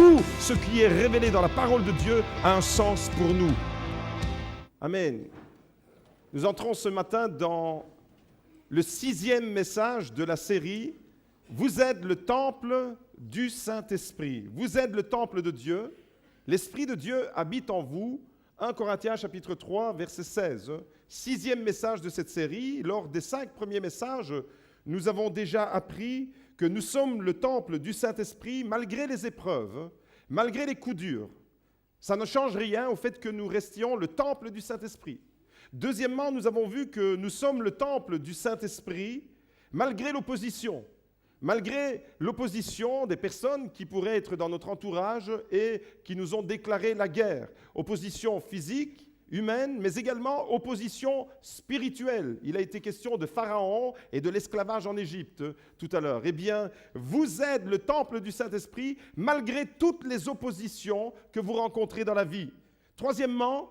tout ce qui est révélé dans la parole de Dieu a un sens pour nous. Amen. Nous entrons ce matin dans le 6e message de la série « Vous êtes le temple du Saint-Esprit ». Vous êtes le temple de Dieu. L'Esprit de Dieu habite en vous. 1 Corinthiens chapitre 3, verset 16. 6e message de cette série. Lors des 5 premiers messages, nous avons déjà appris que nous sommes le temple du Saint-Esprit malgré les épreuves, malgré les coups durs. Ça ne change rien au fait que nous restions le temple du Saint-Esprit. Deuxièmement, nous avons vu que nous sommes le temple du Saint-Esprit malgré l'opposition. Malgré l'opposition des personnes qui pourraient être dans notre entourage et qui nous ont déclaré la guerre. Opposition physique, humaine, mais également opposition spirituelle. Il a été question de Pharaon et de l'esclavage en Égypte tout à l'heure. Eh bien, vous êtes le temple du Saint-Esprit malgré toutes les oppositions que vous rencontrez dans la vie. Troisièmement,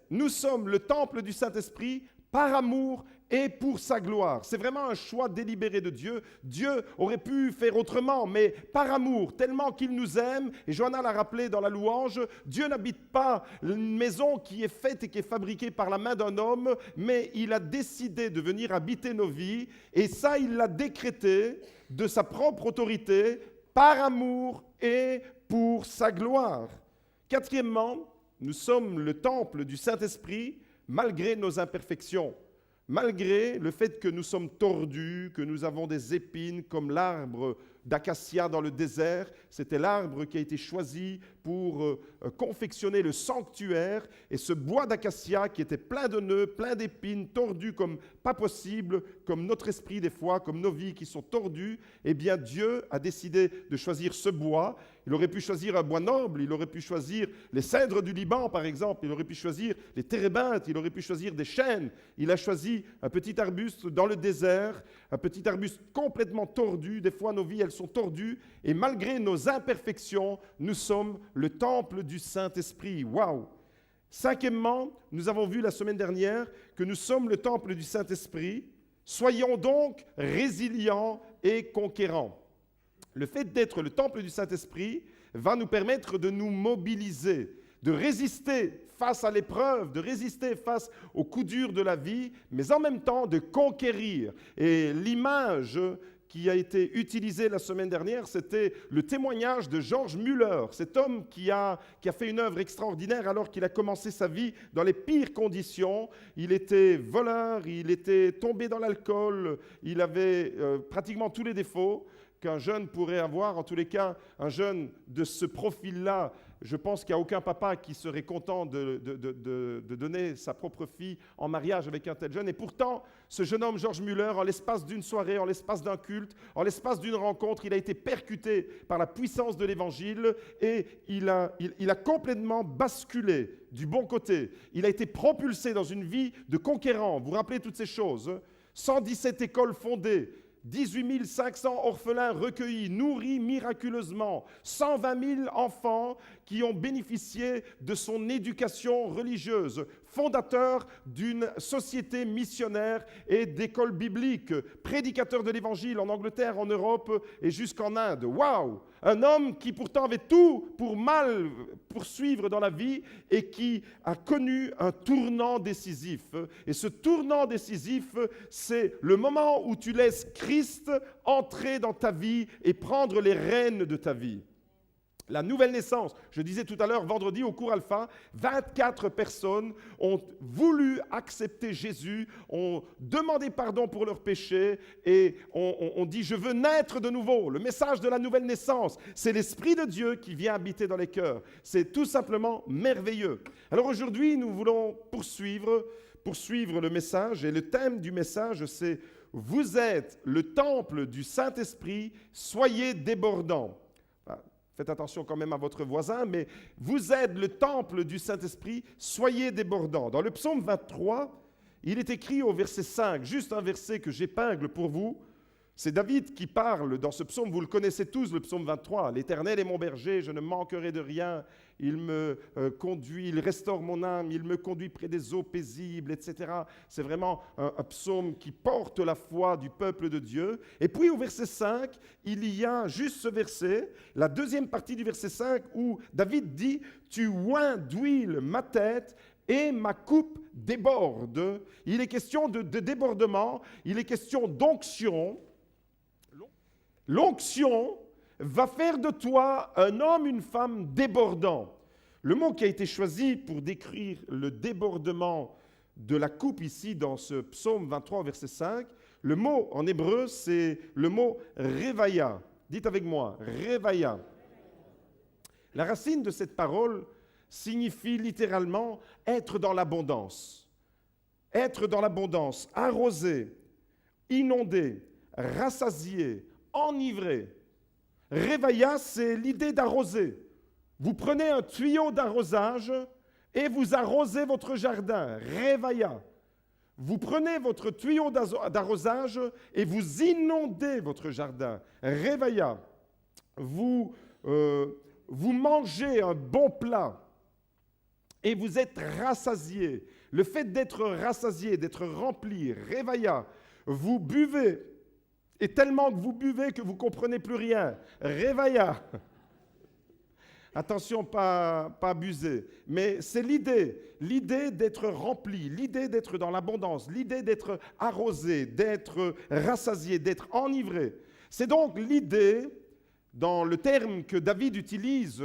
nous sommes le temple du Saint-Esprit par amour et pour sa gloire. C'est vraiment un choix délibéré de Dieu. Dieu aurait pu faire autrement, mais par amour, tellement qu'il nous aime, et Johanna l'a rappelé dans la louange, Dieu n'habite pas une maison qui est faite et qui est fabriquée par la main d'un homme, mais il a décidé de venir habiter nos vies, et ça, il l'a décrété de sa propre autorité, par amour et pour sa gloire. Quatrièmement, nous sommes le temple du Saint-Esprit malgré nos imperfections. Malgré le fait que nous sommes tordus, que nous avons des épines comme l'arbre d'acacia dans le désert, c'était l'arbre qui a été choisi pour confectionner le sanctuaire. Et ce bois d'acacia qui était plein de nœuds, plein d'épines, tordu comme pas possible, comme notre esprit des fois, comme nos vies qui sont tordues, eh bien Dieu a décidé de choisir ce bois. Il aurait pu choisir un bois noble, il aurait pu choisir les cèdres du Liban par exemple, il aurait pu choisir les térébinthes, il aurait pu choisir des chênes. Il a choisi un petit arbuste dans le désert, un petit arbuste complètement tordu. Des fois nos vies elles sont tordues et malgré nos imperfections, nous sommes le temple du Saint-Esprit. Waouh! Cinquièmement, nous avons vu la semaine dernière que nous sommes le temple du Saint-Esprit. Soyons donc résilients et conquérants. Le fait d'être le temple du Saint-Esprit va nous permettre de nous mobiliser, de résister face à l'épreuve, de résister face aux coups durs de la vie, mais en même temps de conquérir. Et l'image qui a été utilisée la semaine dernière, c'était le témoignage de George Muller, cet homme qui a fait une œuvre extraordinaire alors qu'il a commencé sa vie dans les pires conditions. Il était voleur, il était tombé dans l'alcool, il avait pratiquement tous les défauts qu'un jeune pourrait avoir. En tous les cas, un jeune de ce profil-là, je pense qu'il n'y a aucun papa qui serait content de donner sa propre fille en mariage avec un tel jeune. Et pourtant, ce jeune homme, George Muller, en l'espace d'une soirée, en l'espace d'un culte, en l'espace d'une rencontre, il a été percuté par la puissance de l'Évangile et il a complètement basculé du bon côté. Il a été propulsé dans une vie de conquérant. Vous vous rappelez toutes ces choses? 117 écoles fondées, 18 500 orphelins recueillis, nourris miraculeusement, 120 000 enfants qui ont bénéficié de son éducation religieuse, fondateur d'une société missionnaire et d'écoles bibliques, prédicateur de l'Évangile en Angleterre, en Europe et jusqu'en Inde. Waouh! Un homme qui pourtant avait tout pour mal poursuivre dans la vie et qui a connu un tournant décisif. Et ce tournant décisif, c'est le moment où tu laisses Christ entrer dans ta vie et prendre les rênes de ta vie. La nouvelle naissance, je disais tout à l'heure, vendredi au cours Alpha, 24 personnes ont voulu accepter Jésus, ont demandé pardon pour leurs péchés et ont dit « Je veux naître de nouveau ». Le message de la nouvelle naissance, c'est l'Esprit de Dieu qui vient habiter dans les cœurs. C'est tout simplement merveilleux. Alors aujourd'hui, nous voulons poursuivre le message et le thème du message, c'est « Vous êtes le temple du Saint-Esprit, soyez débordants ». Faites attention quand même à votre voisin, mais vous êtes le temple du Saint-Esprit, soyez débordants. Dans le psaume 23, il est écrit au verset 5, juste un verset que j'épingle pour vous. C'est David qui parle dans ce psaume, vous le connaissez tous, le psaume 23. « L'Éternel est mon berger, je ne manquerai de rien. Il me conduit, il restaure mon âme, il me conduit près des eaux paisibles, etc. » C'est vraiment un psaume qui porte la foi du peuple de Dieu. Et puis au verset 5, il y a juste ce verset, la deuxième partie du verset 5, où David dit « Tu oins d'huile ma tête et ma coupe déborde. » Il est question de débordement, il est question d'onction. L'onction va faire de toi un homme, une femme débordant. Le mot qui a été choisi pour décrire le débordement de la coupe ici dans ce psaume 23, verset 5, le mot en hébreu, c'est le mot revaya. Dites avec moi, revaya. La racine de cette parole signifie littéralement être dans l'abondance. Être dans l'abondance, arrosé, inondé, rassasié, enivré. Revaya, c'est l'idée d'arroser. Vous prenez un tuyau d'arrosage et vous arrosez votre jardin. Revaya. Vous prenez votre tuyau d'arrosage et vous inondez votre jardin. Revaya. Vous mangez un bon plat et vous êtes rassasié. Le fait d'être rassasié, d'être rempli, revaya. Vous buvez. Et tellement que vous buvez que vous ne comprenez plus rien. Revaya. Attention, pas abuser. Mais c'est l'idée d'être rempli, l'idée d'être dans l'abondance, l'idée d'être arrosé, d'être rassasié, d'être enivré. C'est donc l'idée, dans le terme que David utilise,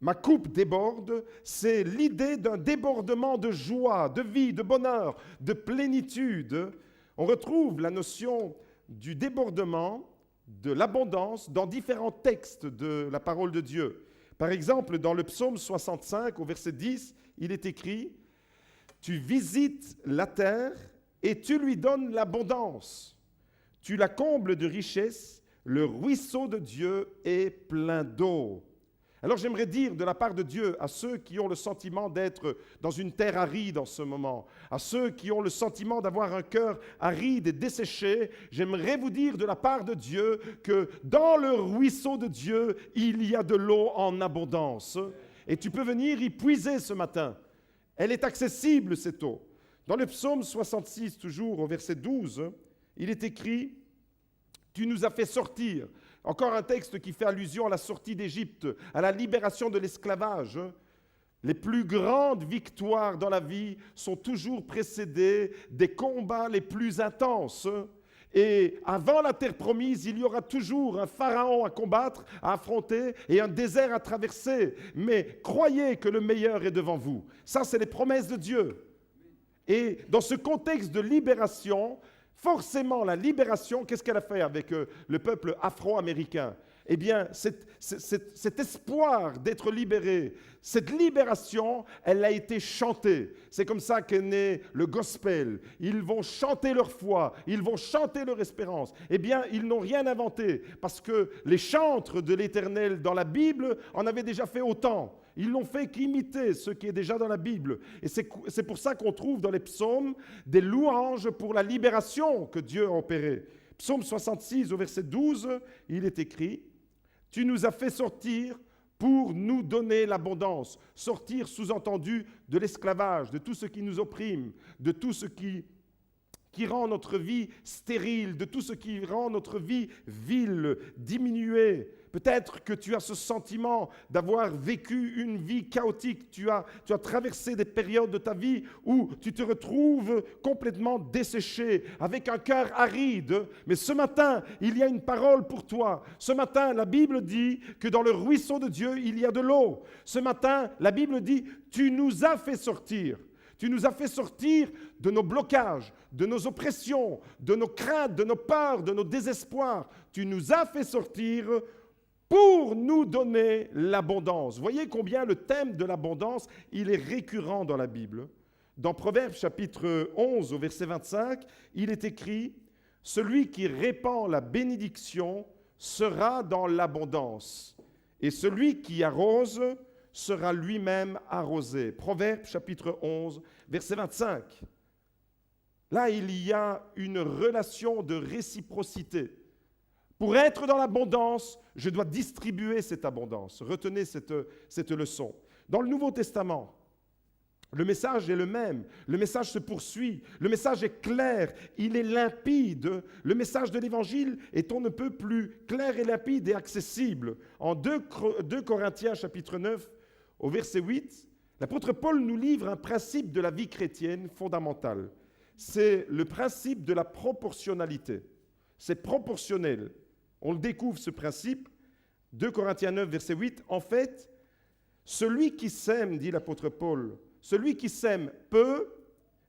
ma coupe déborde, c'est l'idée d'un débordement de joie, de vie, de bonheur, de plénitude. On retrouve la notion du débordement, de l'abondance dans différents textes de la parole de Dieu. Par exemple, dans le psaume 65, au verset 10, il est écrit « Tu visites la terre et tu lui donnes l'abondance. Tu la combles de richesses, le ruisseau de Dieu est plein d'eau. » Alors j'aimerais dire de la part de Dieu à ceux qui ont le sentiment d'être dans une terre aride en ce moment, à ceux qui ont le sentiment d'avoir un cœur aride et desséché, j'aimerais vous dire de la part de Dieu que dans le ruisseau de Dieu, il y a de l'eau en abondance. Et tu peux venir y puiser ce matin. Elle est accessible, cette eau. Dans le psaume 66, toujours au verset 12, il est écrit « Tu nous as fait sortir ». Encore un texte qui fait allusion à la sortie d'Égypte, à la libération de l'esclavage. Les plus grandes victoires dans la vie sont toujours précédées des combats les plus intenses. Et avant la terre promise, il y aura toujours un pharaon à combattre, à affronter et un désert à traverser. Mais croyez que le meilleur est devant vous. Ça, c'est les promesses de Dieu. Et dans ce contexte de libération, forcément, la libération, qu'est-ce qu'elle a fait avec le peuple afro-américain? Eh bien, cet espoir d'être libéré, cette libération, elle a été chantée. C'est comme ça qu'est né le gospel. Ils vont chanter leur foi, ils vont chanter leur espérance. Eh bien, ils n'ont rien inventé, parce que les chantres de l'Éternel dans la Bible en avaient déjà fait autant. Ils n'ont fait qu'imiter ce qui est déjà dans la Bible. Et c'est pour ça qu'on trouve dans les psaumes des louanges pour la libération que Dieu a opérée. Psaume 66, au verset 12, il est écrit « Tu nous as fait sortir pour nous donner l'abondance. » Sortir, sous-entendu, de l'esclavage, de tout ce qui nous opprime, de tout ce qui rend notre vie stérile, de tout ce qui rend notre vie vile, diminuée. Peut-être que tu as ce sentiment d'avoir vécu une vie chaotique. Tu as traversé des périodes de ta vie où tu te retrouves complètement desséché, avec un cœur aride. Mais ce matin, il y a une parole pour toi. Ce matin, la Bible dit que dans le ruisseau de Dieu, il y a de l'eau. Ce matin, la Bible dit, tu nous as fait sortir. Tu nous as fait sortir de nos blocages, de nos oppressions, de nos craintes, de nos peurs, de nos désespoirs. Tu nous as fait sortir pour nous donner l'abondance. Voyez combien le thème de l'abondance, il est récurrent dans la Bible. Dans Proverbes chapitre 11, au verset 25, il est écrit « Celui qui répand la bénédiction sera dans l'abondance, et celui qui arrose sera lui-même arrosé. » Proverbes chapitre 11, verset 25. Là, il y a une relation de réciprocité. Pour être dans l'abondance, je dois distribuer cette abondance. Retenez cette leçon. Dans le Nouveau Testament, le message est le même. Le message se poursuit. Le message est clair. Il est limpide. Le message de l'Évangile est on ne peut plus clair et limpide et accessible. En 2 Corinthiens chapitre 9, au verset 8, l'apôtre Paul nous livre un principe de la vie chrétienne fondamental. C'est le principe de la proportionnalité. C'est proportionnel. On le découvre, ce principe. 2 Corinthiens 9, verset 8. En fait, celui qui sème, dit l'apôtre Paul, celui qui sème peu,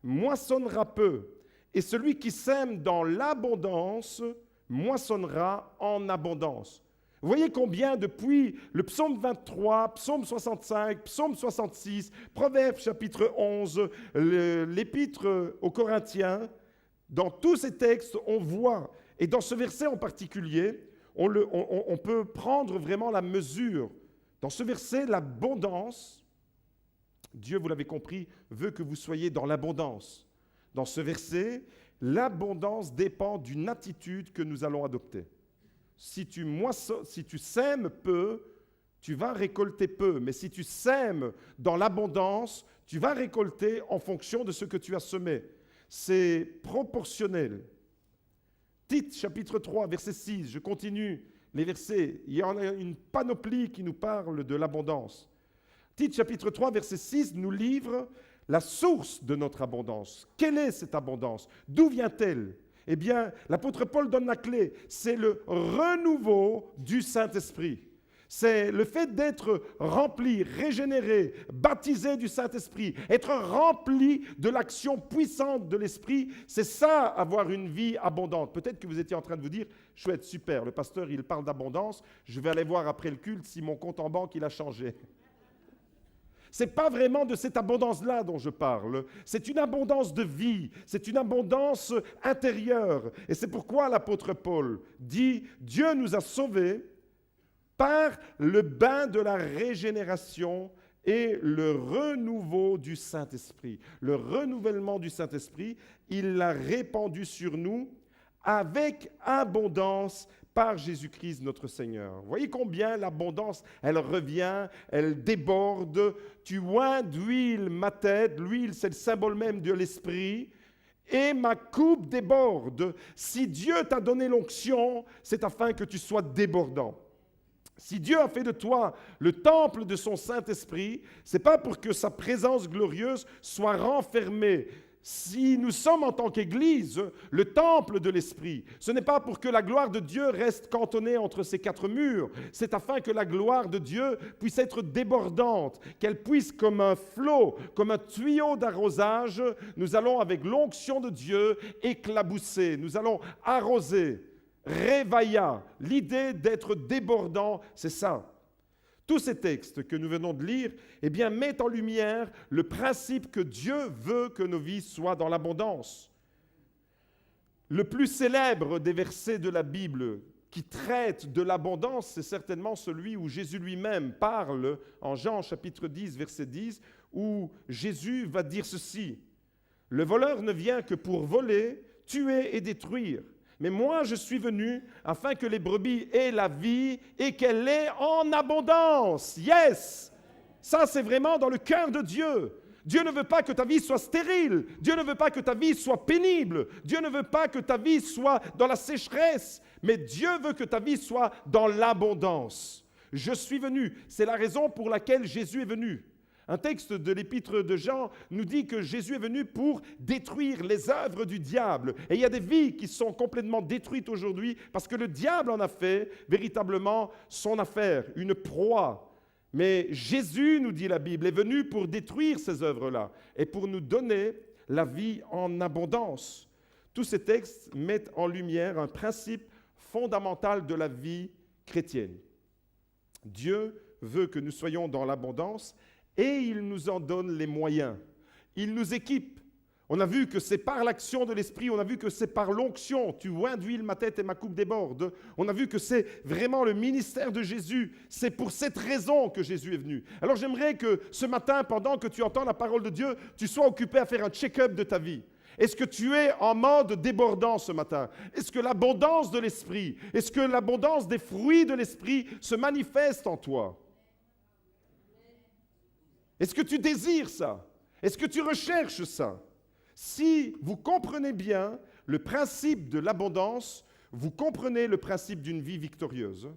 moissonnera peu. Et celui qui sème dans l'abondance, moissonnera en abondance. Vous voyez combien depuis le psaume 23, psaume 65, psaume 66, Proverbes chapitre 11, l'épître aux Corinthiens, dans tous ces textes, on voit, et dans ce verset en particulier, on peut prendre vraiment la mesure. Dans ce verset, l'abondance, Dieu, vous l'avez compris, veut que vous soyez dans l'abondance. Dans ce verset, l'abondance dépend d'une attitude que nous allons adopter. Si tu sèmes peu, tu vas récolter peu. Mais si tu sèmes dans l'abondance, tu vas récolter en fonction de ce que tu as semé. C'est proportionnel. Tite, chapitre 3, verset 6, je continue les versets. Il y en a une panoplie qui nous parle de l'abondance. Tite, chapitre 3, verset 6, nous livre la source de notre abondance. Quelle est cette abondance? D'où vient-elle? Eh bien, l'apôtre Paul donne la clé. C'est le renouveau du Saint-Esprit. C'est le fait d'être rempli, régénéré, baptisé du Saint-Esprit, être rempli de l'action puissante de l'Esprit. C'est ça, avoir une vie abondante. Peut-être que vous étiez en train de vous dire, chouette, super, le pasteur, il parle d'abondance, je vais aller voir après le culte si mon compte en banque, il a changé. Ce n'est pas vraiment de cette abondance-là dont je parle. C'est une abondance de vie, c'est une abondance intérieure. Et c'est pourquoi l'apôtre Paul dit, Dieu nous a sauvés par le bain de la régénération et le renouveau du Saint-Esprit. Le renouvellement du Saint-Esprit, il l'a répandu sur nous avec abondance par Jésus-Christ notre Seigneur. Vous voyez combien l'abondance, elle revient, elle déborde. Tu oins d'huile ma tête, l'huile c'est le symbole même de l'Esprit, et ma coupe déborde. Si Dieu t'a donné l'onction, c'est afin que tu sois débordant. Si Dieu a fait de toi le temple de son Saint-Esprit, ce n'est pas pour que sa présence glorieuse soit renfermée. Si nous sommes en tant qu'Église le temple de l'Esprit, ce n'est pas pour que la gloire de Dieu reste cantonnée entre ces quatre murs, c'est afin que la gloire de Dieu puisse être débordante, qu'elle puisse comme un flot, comme un tuyau d'arrosage, nous allons avec l'onction de Dieu éclabousser, nous allons arroser, révailla, l'idée d'être débordant, c'est ça. Tous ces textes que nous venons de lire, eh bien, mettent en lumière le principe que Dieu veut que nos vies soient dans l'abondance. Le plus célèbre des versets de la Bible qui traite de l'abondance, c'est certainement celui où Jésus lui-même parle en Jean chapitre 10, verset 10, où Jésus va dire ceci. « Le voleur ne vient que pour voler, tuer et détruire. Mais moi, je suis venu afin que les brebis aient la vie et qu'elle ait en abondance. » Yes! Ça, c'est vraiment dans le cœur de Dieu. Dieu ne veut pas que ta vie soit stérile. Dieu ne veut pas que ta vie soit pénible. Dieu ne veut pas que ta vie soit dans la sécheresse. Mais Dieu veut que ta vie soit dans l'abondance. Je suis venu. C'est la raison pour laquelle Jésus est venu. Un texte de l'épître de Jean nous dit que Jésus est venu pour détruire les œuvres du diable. Et il y a des vies qui sont complètement détruites aujourd'hui parce que le diable en a fait véritablement son affaire, une proie. Mais Jésus, nous dit la Bible, est venu pour détruire ces œuvres-là et pour nous donner la vie en abondance. Tous ces textes mettent en lumière un principe fondamental de la vie chrétienne. Dieu veut que nous soyons dans l'abondance et il nous en donne les moyens. Il nous équipe. On a vu que c'est par l'action de l'Esprit, on a vu que c'est par l'onction. Tu oins d'huile ma tête et ma coupe déborde. On a vu que c'est vraiment le ministère de Jésus. C'est pour cette raison que Jésus est venu. Alors j'aimerais que ce matin, pendant que tu entends la parole de Dieu, tu sois occupé à faire un check-up de ta vie. Est-ce que tu es en mode débordant ce matin? Est-ce que l'abondance de l'Esprit, est-ce que l'abondance des fruits de l'Esprit se manifeste en toi? Est-ce que tu désires ça? Est-ce que tu recherches ça? Si vous comprenez bien le principe de l'abondance, vous comprenez le principe d'une vie victorieuse.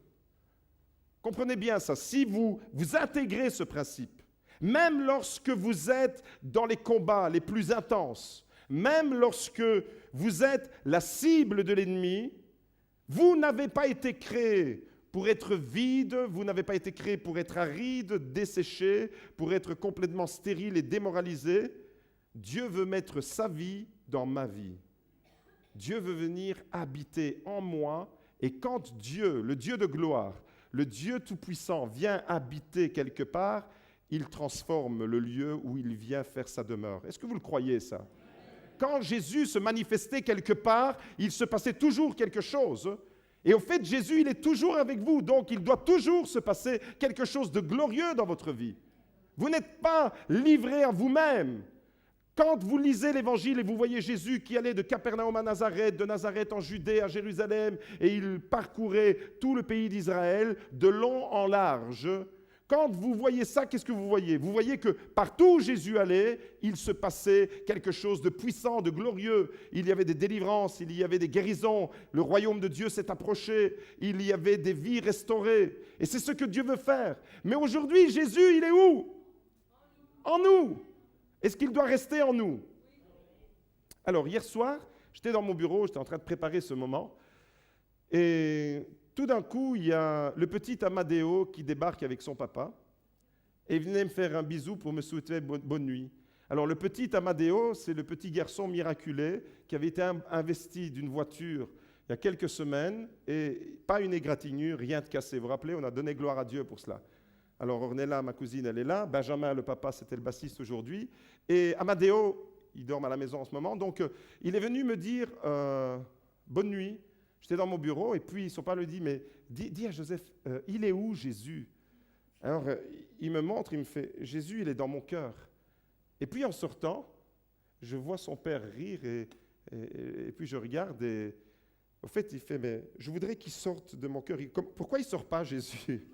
Comprenez bien ça. Si vous intégrez ce principe, même lorsque vous êtes dans les combats les plus intenses, même lorsque vous êtes la cible de l'ennemi, vous n'avez pas été créé pour être vide, vous n'avez pas été créé pour être aride, desséché, pour être complètement stérile et démoralisé. Dieu veut mettre sa vie dans ma vie. Dieu veut venir habiter en moi. Et quand Dieu, le Dieu de gloire, le Dieu Tout-Puissant vient habiter quelque part, il transforme le lieu où il vient faire sa demeure. Est-ce que vous le croyez, ça? Quand Jésus se manifestait quelque part, il se passait toujours quelque chose. Et au fait, Jésus, il est toujours avec vous, donc il doit toujours se passer quelque chose de glorieux dans votre vie. Vous n'êtes pas livré à vous-même. Quand vous lisez l'Évangile et vous voyez Jésus qui allait de Capernaum à Nazareth, de Nazareth en Judée à Jérusalem, et il parcourait tout le pays d'Israël, de long en large, quand vous voyez ça, qu'est-ce que vous voyez? Vous voyez que partout où Jésus allait, il se passait quelque chose de puissant, de glorieux. Il y avait des délivrances, il y avait des guérisons, le royaume de Dieu s'est approché, il y avait des vies restaurées. Et c'est ce que Dieu veut faire. Mais aujourd'hui, Jésus, il est où? En nous. Est-ce qu'il doit rester en nous? Alors, hier soir, j'étais dans mon bureau, j'étais en train de préparer ce moment, et tout d'un coup, il y a le petit Amadeo qui débarque avec son papa, et il venait me faire un bisou pour me souhaiter bonne nuit. Alors, le petit Amadeo, c'est le petit garçon miraculé qui avait été investi d'une voiture il y a quelques semaines, et pas une égratignure, rien de cassé. Vous vous rappelez, on a donné gloire à Dieu pour cela. Alors, Ornella, ma cousine, elle est là. Benjamin, le papa, c'était le bassiste aujourd'hui. Et Amadeo, il dort à la maison en ce moment. Donc, il est venu me dire bonne nuit. J'étais dans mon bureau et puis son père lui dit, mais dis à Joseph, il est où Jésus? Alors, il me montre, il me fait, Jésus, il est dans mon cœur. Et puis, en sortant, je vois son père rire et puis je regarde et au fait, il fait, mais je voudrais qu'il sorte de mon cœur. Pourquoi il ne sort pas, Jésus?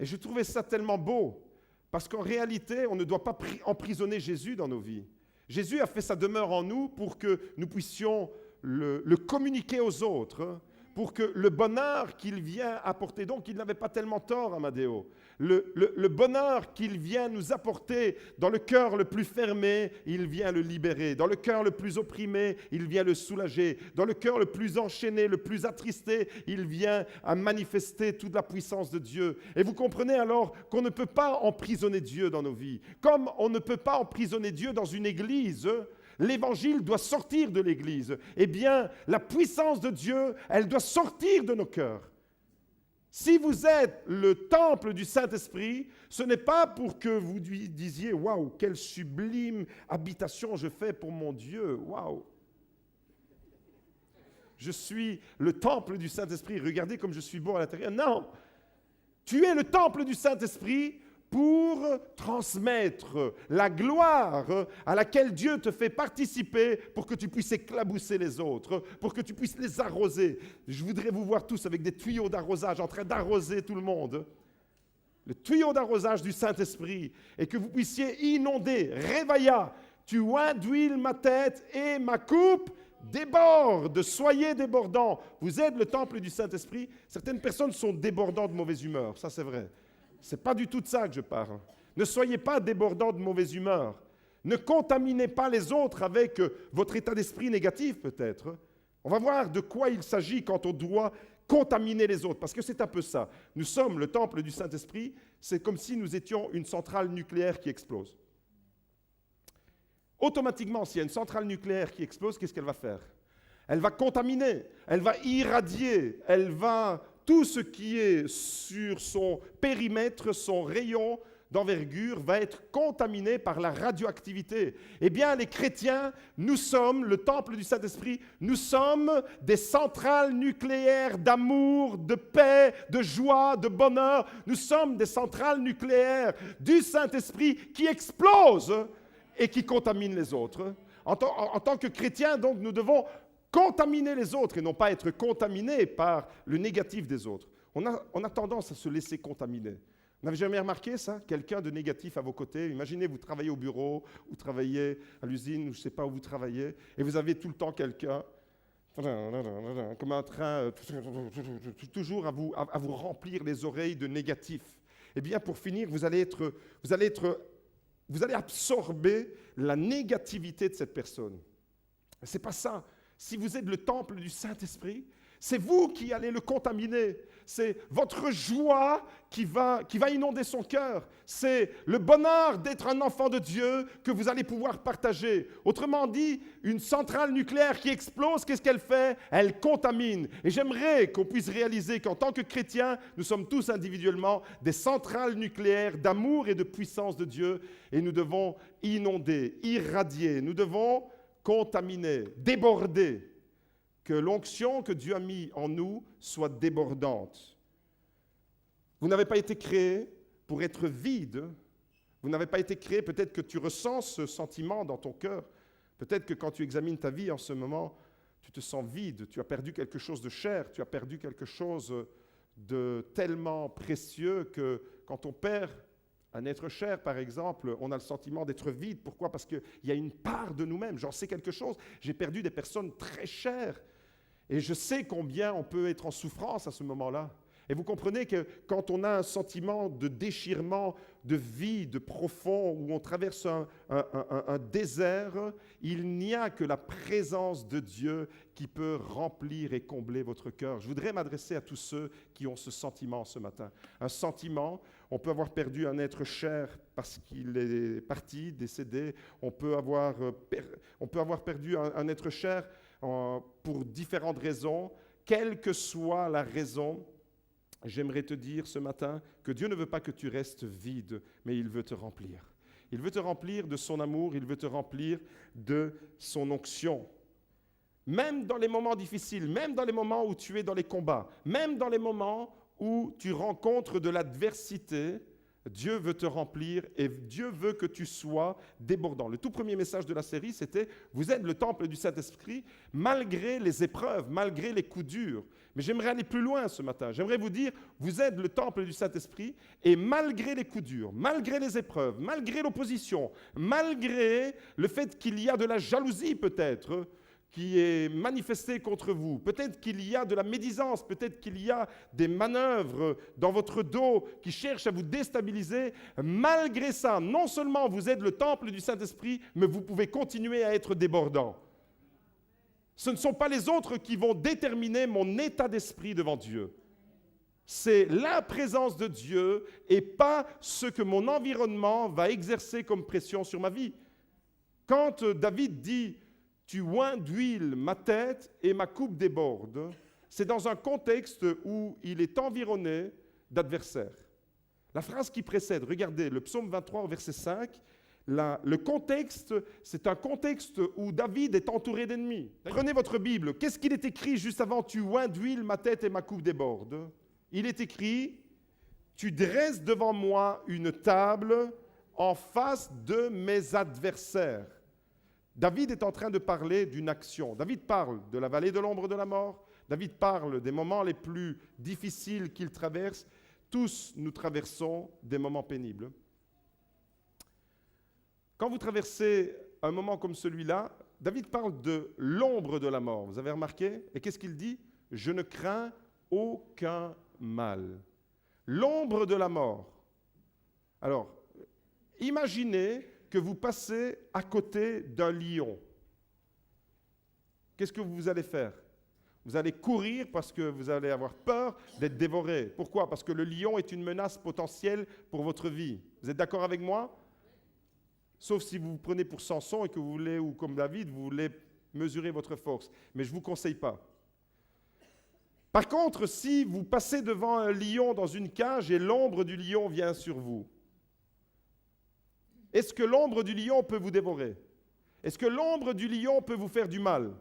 Et je trouvais ça tellement beau, parce qu'en réalité, on ne doit pas emprisonner Jésus dans nos vies. Jésus a fait sa demeure en nous pour que nous puissions le communiquer aux autres, pour que le bonheur qu'il vient apporter, donc il n'avait pas tellement tort, Amadeo, le bonheur qu'il vient nous apporter dans le cœur le plus fermé, il vient le libérer. Dans le cœur le plus opprimé, il vient le soulager. Dans le cœur le plus enchaîné, le plus attristé, il vient à manifester toute la puissance de Dieu. Et vous comprenez alors qu'on ne peut pas emprisonner Dieu dans nos vies. Comme on ne peut pas emprisonner Dieu dans une église, l'Évangile doit sortir de l'Église. Eh bien, la puissance de Dieu, elle doit sortir de nos cœurs. Si vous êtes le temple du Saint-Esprit, ce n'est pas pour que vous disiez « Waouh, quelle sublime habitation je fais pour mon Dieu, waouh !» Je suis le temple du Saint-Esprit, regardez comme je suis beau à l'intérieur. Non, tu es le temple du Saint-Esprit pour transmettre la gloire à laquelle Dieu te fait participer pour que tu puisses éclabousser les autres, pour que tu puisses les arroser. Je voudrais vous voir tous avec des tuyaux d'arrosage en train d'arroser tout le monde. Le tuyau d'arrosage du Saint-Esprit et que vous puissiez inonder. Réveilla, tu oins d'huile ma tête et ma coupe déborde. Soyez débordants. Vous êtes le temple du Saint-Esprit. Certaines personnes sont débordantes de mauvaise humeur, ça c'est vrai. Ce n'est pas du tout de ça que je parle. Ne soyez pas débordants de mauvaise humeur. Ne contaminez pas les autres avec votre état d'esprit négatif peut-être. On va voir de quoi il s'agit quand on doit contaminer les autres, parce que c'est un peu ça. Nous sommes le temple du Saint-Esprit, c'est comme si nous étions une centrale nucléaire qui explose. Automatiquement, s'il y a une centrale nucléaire qui explose, qu'est-ce qu'elle va faire? Elle va contaminer, elle va irradier, elle va... Tout ce qui est sur son périmètre, son rayon d'envergure, va être contaminé par la radioactivité. Eh bien, les chrétiens, nous sommes le temple du Saint-Esprit, nous sommes des centrales nucléaires d'amour, de paix, de joie, de bonheur. Nous sommes des centrales nucléaires du Saint-Esprit qui explosent. et qui contamine les autres. En tant que chrétiens, donc, nous devons contaminer les autres et non pas être contaminés par le négatif des autres. On a tendance à se laisser contaminer. Vous n'avez jamais remarqué ça? Quelqu'un de négatif à vos côtés. Imaginez, vous travaillez au bureau, vous travaillez à l'usine, ou je ne sais pas où vous travaillez, et vous avez tout le temps quelqu'un, comme un train, toujours à vous remplir les oreilles de négatif. Eh bien, pour finir, vous allez absorber la négativité de cette personne. Ce n'est pas ça. Si vous êtes le temple du Saint-Esprit, c'est vous qui allez le contaminer. C'est votre joie qui va inonder son cœur. C'est le bonheur d'être un enfant de Dieu que vous allez pouvoir partager. Autrement dit, une centrale nucléaire qui explose, qu'est-ce qu'elle fait? Elle contamine. Et j'aimerais qu'on puisse réaliser qu'en tant que chrétiens, nous sommes tous individuellement des centrales nucléaires d'amour et de puissance de Dieu. Et nous devons inonder, irradier, nous devons contaminer, déborder. Que l'onction que Dieu a mis en nous soit débordante. Vous n'avez pas été créé pour être vide. Vous n'avez pas été créé, peut-être que tu ressens ce sentiment dans ton cœur. Peut-être que quand tu examines ta vie en ce moment, tu te sens vide, tu as perdu quelque chose de cher, tu as perdu quelque chose de tellement précieux que quand on perd un être cher, par exemple, on a le sentiment d'être vide. Pourquoi? Parce qu'il y a une part de nous-mêmes. J'en sais quelque chose. J'ai perdu des personnes très chères. Et je sais combien on peut être en souffrance à ce moment-là. Et vous comprenez que quand on a un sentiment de déchirement, de vide profond, où on traverse un désert, il n'y a que la présence de Dieu qui peut remplir et combler votre cœur. Je voudrais m'adresser à tous ceux qui ont ce sentiment ce matin. Un sentiment, on peut avoir perdu un être cher parce qu'il est parti, décédé. On peut avoir perdu un être cher pour différentes raisons. Quelle que soit la raison, j'aimerais te dire ce matin que Dieu ne veut pas que tu restes vide, mais il veut te remplir. Il veut te remplir de son amour, il veut te remplir de son onction. Même dans les moments difficiles, même dans les moments où tu es dans les combats, même dans les moments où tu rencontres de l'adversité, Dieu veut te remplir et Dieu veut que tu sois débordant. Le tout premier message de la série, c'était « Vous êtes le temple du Saint-Esprit malgré les épreuves, malgré les coups durs. » Mais j'aimerais aller plus loin ce matin. J'aimerais vous dire « Vous êtes le temple du Saint-Esprit et malgré les coups durs, malgré les épreuves, malgré l'opposition, malgré le fait qu'il y a de la jalousie peut-être, qui est manifesté contre vous. Peut-être qu'il y a de la médisance, peut-être qu'il y a des manœuvres dans votre dos qui cherchent à vous déstabiliser. Malgré ça, non seulement vous êtes le temple du Saint-Esprit, mais vous pouvez continuer à être débordant. Ce ne sont pas les autres qui vont déterminer mon état d'esprit devant Dieu. C'est la présence de Dieu et pas ce que mon environnement va exercer comme pression sur ma vie. Quand David dit « Tu oins d'huile ma tête et ma coupe déborde », c'est dans un contexte où il est environné d'adversaires. La phrase qui précède, regardez, le psaume 23 au verset 5, le contexte, c'est un contexte où David est entouré d'ennemis. Prenez votre Bible, qu'est-ce qu'il est écrit juste avant « Tu oins d'huile ma tête et ma coupe déborde » Il est écrit « Tu dresses devant moi une table en face de mes adversaires ». David est en train de parler d'une action. David parle de la vallée de l'ombre de la mort. David parle des moments les plus difficiles qu'il traverse. Tous nous traversons des moments pénibles. Quand vous traversez un moment comme celui-là, David parle de l'ombre de la mort. Vous avez remarqué? Et qu'est-ce qu'il dit? « Je ne crains aucun mal. » L'ombre de la mort. Alors, imaginez que vous passez à côté d'un lion. Qu'est-ce que vous allez faire? Vous allez courir parce que vous allez avoir peur d'être dévoré. Pourquoi? Parce que le lion est une menace potentielle pour votre vie. Vous êtes d'accord avec moi? Sauf si vous vous prenez pour Samson et que vous voulez, ou comme David, vous voulez mesurer votre force. Mais je ne vous conseille pas. Par contre, si vous passez devant un lion dans une cage et l'ombre du lion vient sur vous, est-ce que l'ombre du lion peut vous dévorer? Est-ce que l'ombre du lion peut vous faire du mal?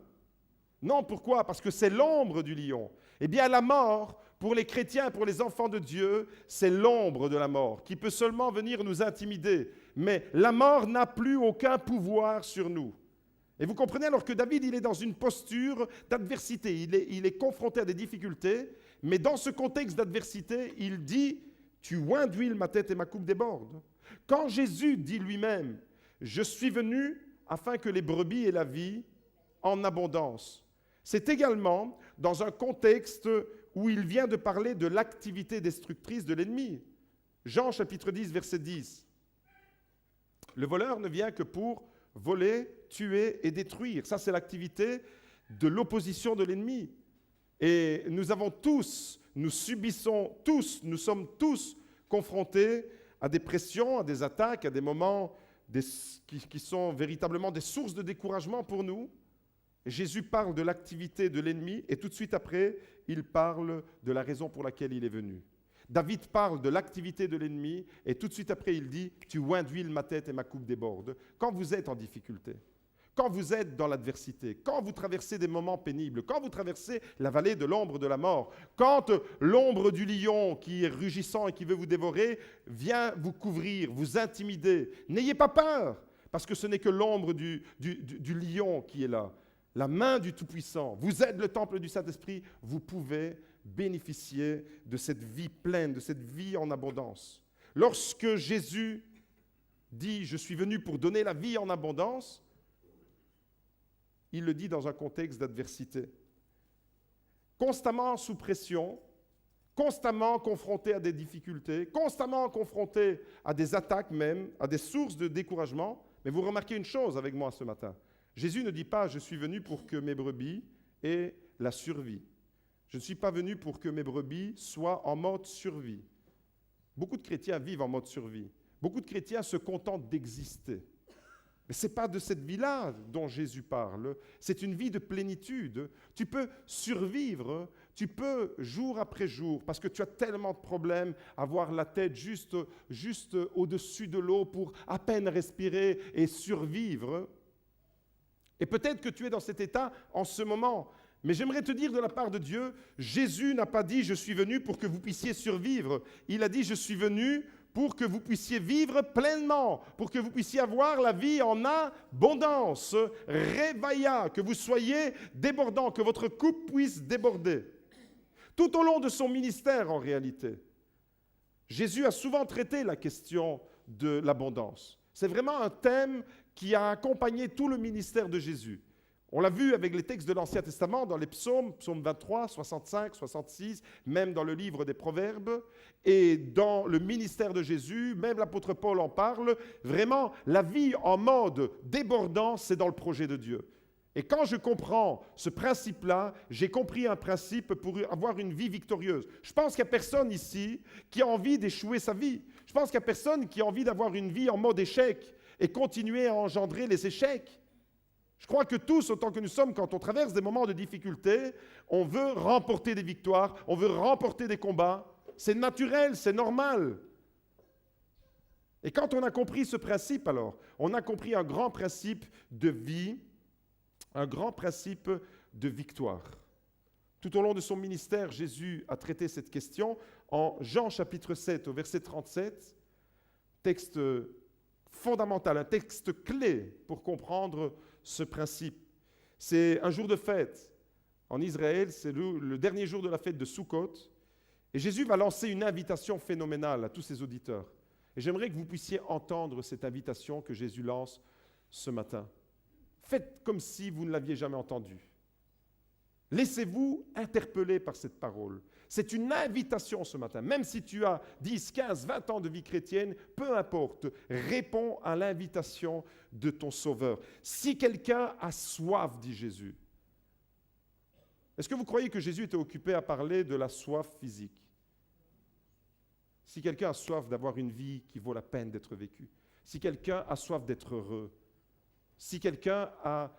Non, pourquoi? Parce que c'est l'ombre du lion. Eh bien, la mort, pour les chrétiens, pour les enfants de Dieu, c'est l'ombre de la mort qui peut seulement venir nous intimider. mais la mort n'a plus aucun pouvoir sur nous. Et vous comprenez alors que David, il est dans une posture d'adversité, il est confronté à des difficultés, mais dans ce contexte d'adversité, il dit « Tu oins d'huile ma tête et ma coupe déborde ». Quand Jésus dit lui-même « Je suis venu afin que les brebis aient la vie en abondance », c'est également dans un contexte où il vient de parler de l'activité destructrice de l'ennemi. Jean chapitre 10, verset 10. Le voleur ne vient que pour voler, tuer et détruire. Ça, c'est l'activité de l'opposition de l'ennemi. Et nous avons tous, nous subissons tous, nous sommes tous confrontés à des pressions, à des attaques, à des moments qui sont véritablement des sources de découragement pour nous. Et Jésus parle de l'activité de l'ennemi et tout de suite après, il parle de la raison pour laquelle il est venu. David parle de l'activité de l'ennemi et tout de suite après, il dit « Tu oins d'huile ma tête et ma coupe déborde ». Quand vous êtes en difficulté, quand vous êtes dans l'adversité, quand vous traversez des moments pénibles, quand vous traversez la vallée de l'ombre de la mort, quand l'ombre du lion qui est rugissant et qui veut vous dévorer vient vous couvrir, vous intimider, n'ayez pas peur, parce que ce n'est que l'ombre du lion qui est là. La main du Tout-Puissant, vous êtes le temple du Saint-Esprit, vous pouvez bénéficier de cette vie pleine, de cette vie en abondance. Lorsque Jésus dit « Je suis venu pour donner la vie en abondance », il le dit dans un contexte d'adversité. Constamment sous pression, constamment confronté à des difficultés, constamment confronté à des attaques même, à des sources de découragement. Mais vous remarquez une chose avec moi ce matin. Jésus ne dit pas « Je suis venu pour que mes brebis aient la survie ». Je ne suis pas venu pour que mes brebis soient en mode survie. Beaucoup de chrétiens vivent en mode survie. Beaucoup de chrétiens se contentent d'exister. Mais ce n'est pas de cette vie-là dont Jésus parle. C'est une vie de plénitude. Tu peux survivre, tu peux jour après jour, parce que tu as tellement de problèmes, avoir la tête juste au-dessus de l'eau pour à peine respirer et survivre. Et peut-être que tu es dans cet état en ce moment. Mais j'aimerais te dire de la part de Dieu, Jésus n'a pas dit « Je suis venu pour que vous puissiez survivre ». Il a dit « Je suis venu pour que vous puissiez vivre pleinement, pour que vous puissiez avoir la vie en abondance, révaillat, que vous soyez débordant, que votre coupe puisse déborder. » Tout au long de son ministère, en réalité, Jésus a souvent traité la question de l'abondance. C'est vraiment un thème qui a accompagné tout le ministère de Jésus. On l'a vu avec les textes de l'Ancien Testament, dans les psaumes, psaume 23, 65, 66, même dans le livre des Proverbes, et dans le ministère de Jésus, même l'apôtre Paul en parle, vraiment, la vie en mode débordant, c'est dans le projet de Dieu. Et quand je comprends ce principe-là, j'ai compris un principe pour avoir une vie victorieuse. Je pense qu'il n'y a personne ici qui a envie d'échouer sa vie. Je pense qu'il n'y a personne qui a envie d'avoir une vie en mode échec et continuer à engendrer les échecs. Je crois que tous, autant que nous sommes, quand on traverse des moments de difficulté, on veut remporter des victoires, on veut remporter des combats. C'est naturel, c'est normal. Et quand on a compris ce principe, alors, on a compris un grand principe de vie, un grand principe de victoire. Tout au long de son ministère, Jésus a traité cette question en Jean chapitre 7, au verset 37, texte fondamental, un texte clé pour comprendre ce principe. C'est un jour de fête. En Israël, c'est le dernier jour de la fête de Sukkot. Et Jésus va lancer une invitation phénoménale à tous ses auditeurs. Et j'aimerais que vous puissiez entendre cette invitation que Jésus lance ce matin. Faites comme si vous ne l'aviez jamais entendue. Laissez-vous interpeller par cette parole. C'est une invitation ce matin. Même si tu as 10, 15, 20 ans de vie chrétienne, peu importe, réponds à l'invitation de ton Sauveur. Si quelqu'un a soif, dit Jésus, est-ce que vous croyez que Jésus était occupé à parler de la soif physique? Si quelqu'un a soif d'avoir une vie qui vaut la peine d'être vécue, si quelqu'un a soif d'être heureux, si quelqu'un a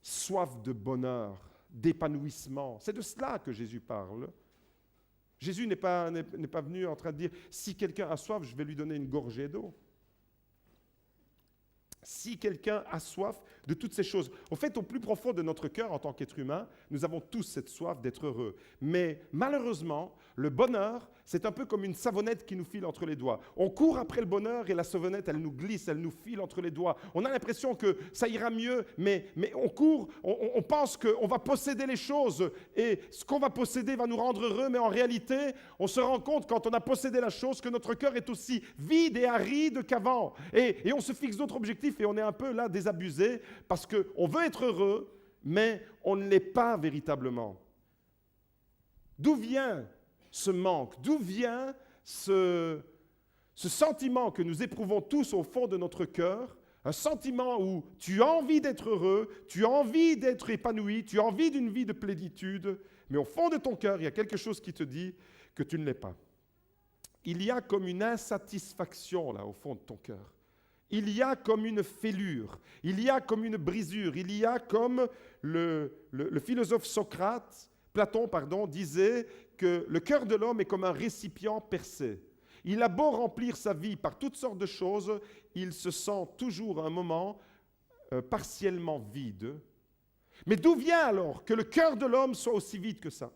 soif de bonheur, d'épanouissement, c'est de cela que Jésus parle. Jésus n'est pas venu en train de dire « si quelqu'un a soif, je vais lui donner une gorgée d'eau ». Si quelqu'un a soif de toutes ces choses. Au fait, au plus profond de notre cœur en tant qu'être humain, nous avons tous cette soif d'être heureux. Mais malheureusement, le bonheur, c'est un peu comme une savonnette qui nous file entre les doigts. On court après le bonheur et la savonnette, elle nous glisse, elle nous file entre les doigts. On a l'impression que ça ira mieux, mais on court, on pense qu'on va posséder les choses et ce qu'on va posséder va nous rendre heureux, mais en réalité, on se rend compte quand on a possédé la chose que notre cœur est aussi vide et aride qu'avant. Et on se fixe d'autres objectifs et on est un peu là désabusé parce qu'on veut être heureux, mais on ne l'est pas véritablement. D'où vient ce manque? D'où vient ce sentiment que nous éprouvons tous au fond de notre cœur? Un sentiment où tu as envie d'être heureux, tu as envie d'être épanoui, tu as envie d'une vie de plénitude, mais au fond de ton cœur, il y a quelque chose qui te dit que tu ne l'es pas. Il y a comme une insatisfaction là au fond de ton cœur. Il y a comme une fêlure, il y a comme une brisure, il y a comme le philosophe Platon, disait que le cœur de l'homme est comme un récipient percé. Il a beau remplir sa vie par toutes sortes de choses, il se sent toujours à un moment partiellement vide. Mais d'où vient alors que le cœur de l'homme soit aussi vide que ça?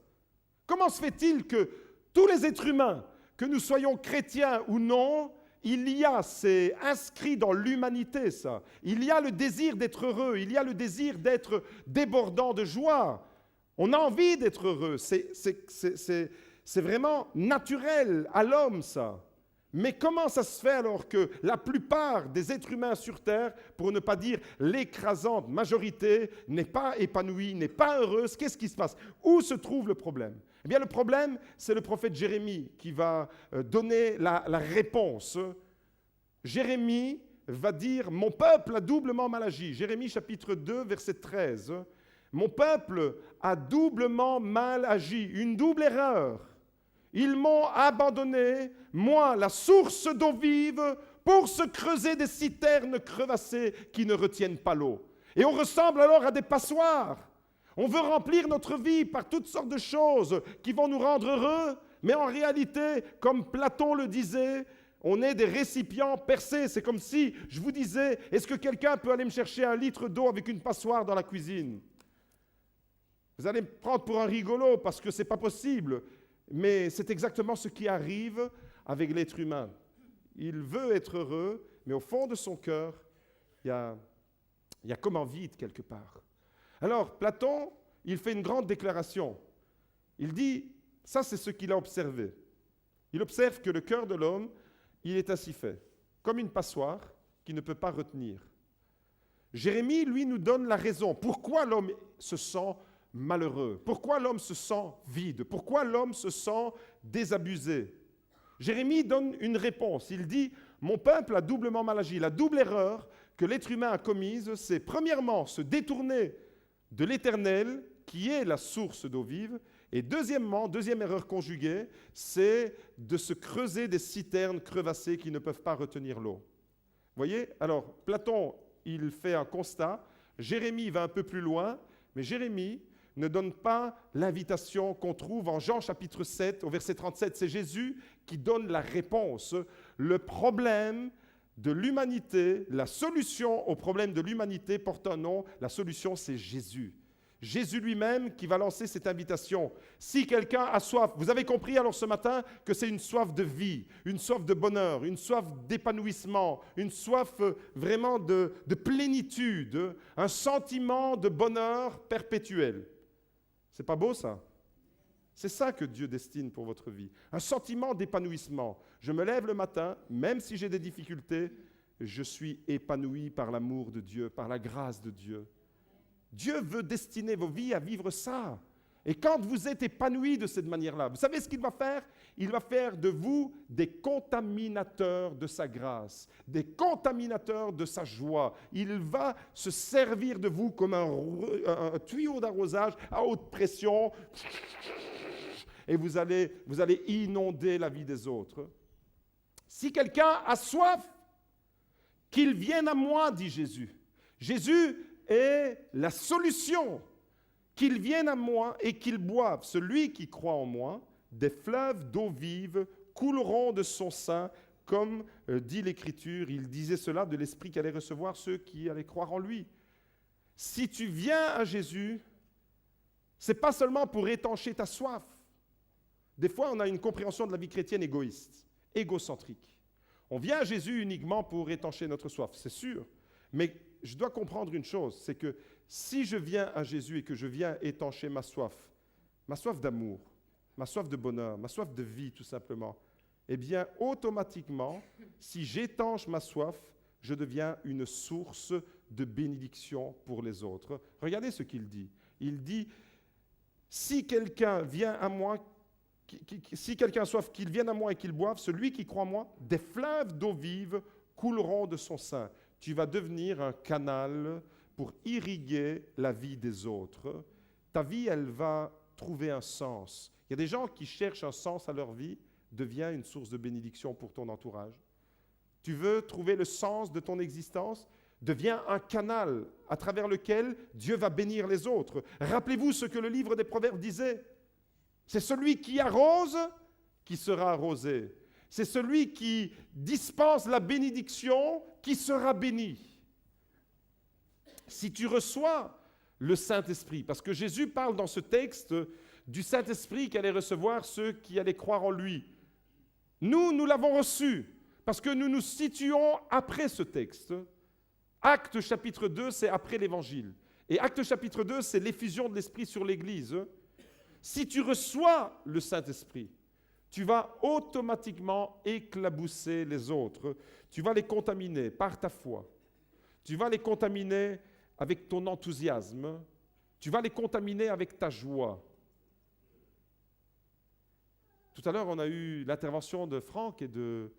Comment se fait-il que tous les êtres humains, que nous soyons chrétiens ou non, c'est inscrit dans l'humanité ça. Il y a le désir d'être heureux, il y a le désir d'être débordant de joie. On a envie d'être heureux, c'est vraiment naturel à l'homme ça. Mais comment ça se fait alors que la plupart des êtres humains sur Terre, pour ne pas dire l'écrasante majorité, n'est pas épanouie, n'est pas heureuse? Qu'est-ce qui se passe? Où se trouve le problème? Eh bien le problème, c'est le prophète Jérémie qui va donner la réponse. Jérémie va dire « Mon peuple a doublement mal agi ». Jérémie chapitre 2, verset 13. « Mon peuple a doublement mal agi », une double erreur. Ils m'ont abandonné, moi, la source d'eau vive, pour se creuser des citernes crevassées qui ne retiennent pas l'eau. Et on ressemble alors à des passoires. On veut remplir notre vie par toutes sortes de choses qui vont nous rendre heureux, mais en réalité, comme Platon le disait, on est des récipients percés. C'est comme si je vous disais, est-ce que quelqu'un peut aller me chercher 1 litre d'eau avec une passoire dans la cuisine? Vous allez me prendre pour un rigolo parce que ce n'est pas possible. Mais c'est exactement ce qui arrive avec l'être humain. Il veut être heureux, mais au fond de son cœur, il y a comme un vide quelque part. Alors, Platon, il fait une grande déclaration. Il dit, ça c'est ce qu'il a observé. Il observe que le cœur de l'homme, il est ainsi fait, comme une passoire qui ne peut pas retenir. Jérémie, lui, nous donne la raison. Pourquoi l'homme se sent malheureux? Pourquoi l'homme se sent vide? Pourquoi l'homme se sent désabusé? Jérémie donne une réponse. Il dit, mon peuple a doublement mal agi. La double erreur que l'être humain a commise, c'est premièrement se détourner de l'Éternel, qui est la source d'eau vive, et deuxièmement, deuxième erreur conjuguée, c'est de se creuser des citernes crevassées qui ne peuvent pas retenir l'eau. Vous voyez? Alors, Platon, il fait un constat. Jérémie va un peu plus loin, mais Jérémie ne donne pas l'invitation qu'on trouve en Jean chapitre 7, au verset 37. C'est Jésus qui donne la réponse. Le problème de l'humanité, la solution au problème de l'humanité porte un nom. La solution, c'est Jésus. Jésus lui-même qui va lancer cette invitation. Si quelqu'un a soif, vous avez compris alors ce matin que c'est une soif de vie, une soif de bonheur, une soif d'épanouissement, une soif vraiment de plénitude, un sentiment de bonheur perpétuel. C'est pas beau ça? C'est ça que Dieu destine pour votre vie. Un sentiment d'épanouissement. Je me lève le matin, même si j'ai des difficultés, je suis épanoui par l'amour de Dieu, par la grâce de Dieu. Dieu veut destiner vos vies à vivre ça. Et quand vous êtes épanoui de cette manière-là, vous savez ce qu'il va faire? Il va faire de vous des contaminateurs de sa grâce, des contaminateurs de sa joie. Il va se servir de vous comme un tuyau d'arrosage à haute pression. Et vous allez inonder la vie des autres. Si quelqu'un a soif, qu'il vienne à moi, dit Jésus. Jésus est la solution. Qu'il vienne à moi et qu'il boive. Celui qui croit en moi, des fleuves d'eau vive couleront de son sein, comme dit l'Écriture. Il disait cela de l'Esprit qu'allait recevoir ceux qui allaient croire en lui. Si tu viens à Jésus, ce n'est pas seulement pour étancher ta soif. Des fois, on a une compréhension de la vie chrétienne égoïste, égocentrique. On vient à Jésus uniquement pour étancher notre soif, c'est sûr. Mais je dois comprendre une chose, c'est que si je viens à Jésus et que je viens étancher ma soif d'amour, ma soif de bonheur, ma soif de vie tout simplement, eh bien, automatiquement, si j'étanche ma soif, je deviens une source de bénédiction pour les autres. Regardez ce qu'il dit. Il dit, si quelqu'un vient à moi, si quelqu'un a soif, qu'il vienne à moi et qu'il boive, celui qui croit en moi, des fleuves d'eau vive couleront de son sein. Tu vas devenir un canal pour irriguer la vie des autres. Ta vie, elle va trouver un sens. Il y a des gens qui cherchent un sens à leur vie, deviens une source de bénédiction pour ton entourage. Tu veux trouver le sens de ton existence? Deviens un canal à travers lequel Dieu va bénir les autres. Rappelez-vous ce que le livre des Proverbes disait. C'est celui qui arrose qui sera arrosé. C'est celui qui dispense la bénédiction qui sera béni. Si tu reçois le Saint-Esprit, parce que Jésus parle dans ce texte du Saint-Esprit qu'allaient recevoir ceux qui allaient croire en lui. Nous l'avons reçu, parce que nous nous situons après ce texte. Actes chapitre 2, c'est après l'Évangile. Et Actes chapitre 2, c'est l'effusion de l'Esprit sur l'Église. Si tu reçois le Saint-Esprit, tu vas automatiquement éclabousser les autres. Tu vas les contaminer par ta foi. Tu vas les contaminer avec ton enthousiasme. Tu vas les contaminer avec ta joie. Tout à l'heure, on a eu l'intervention de Franck et de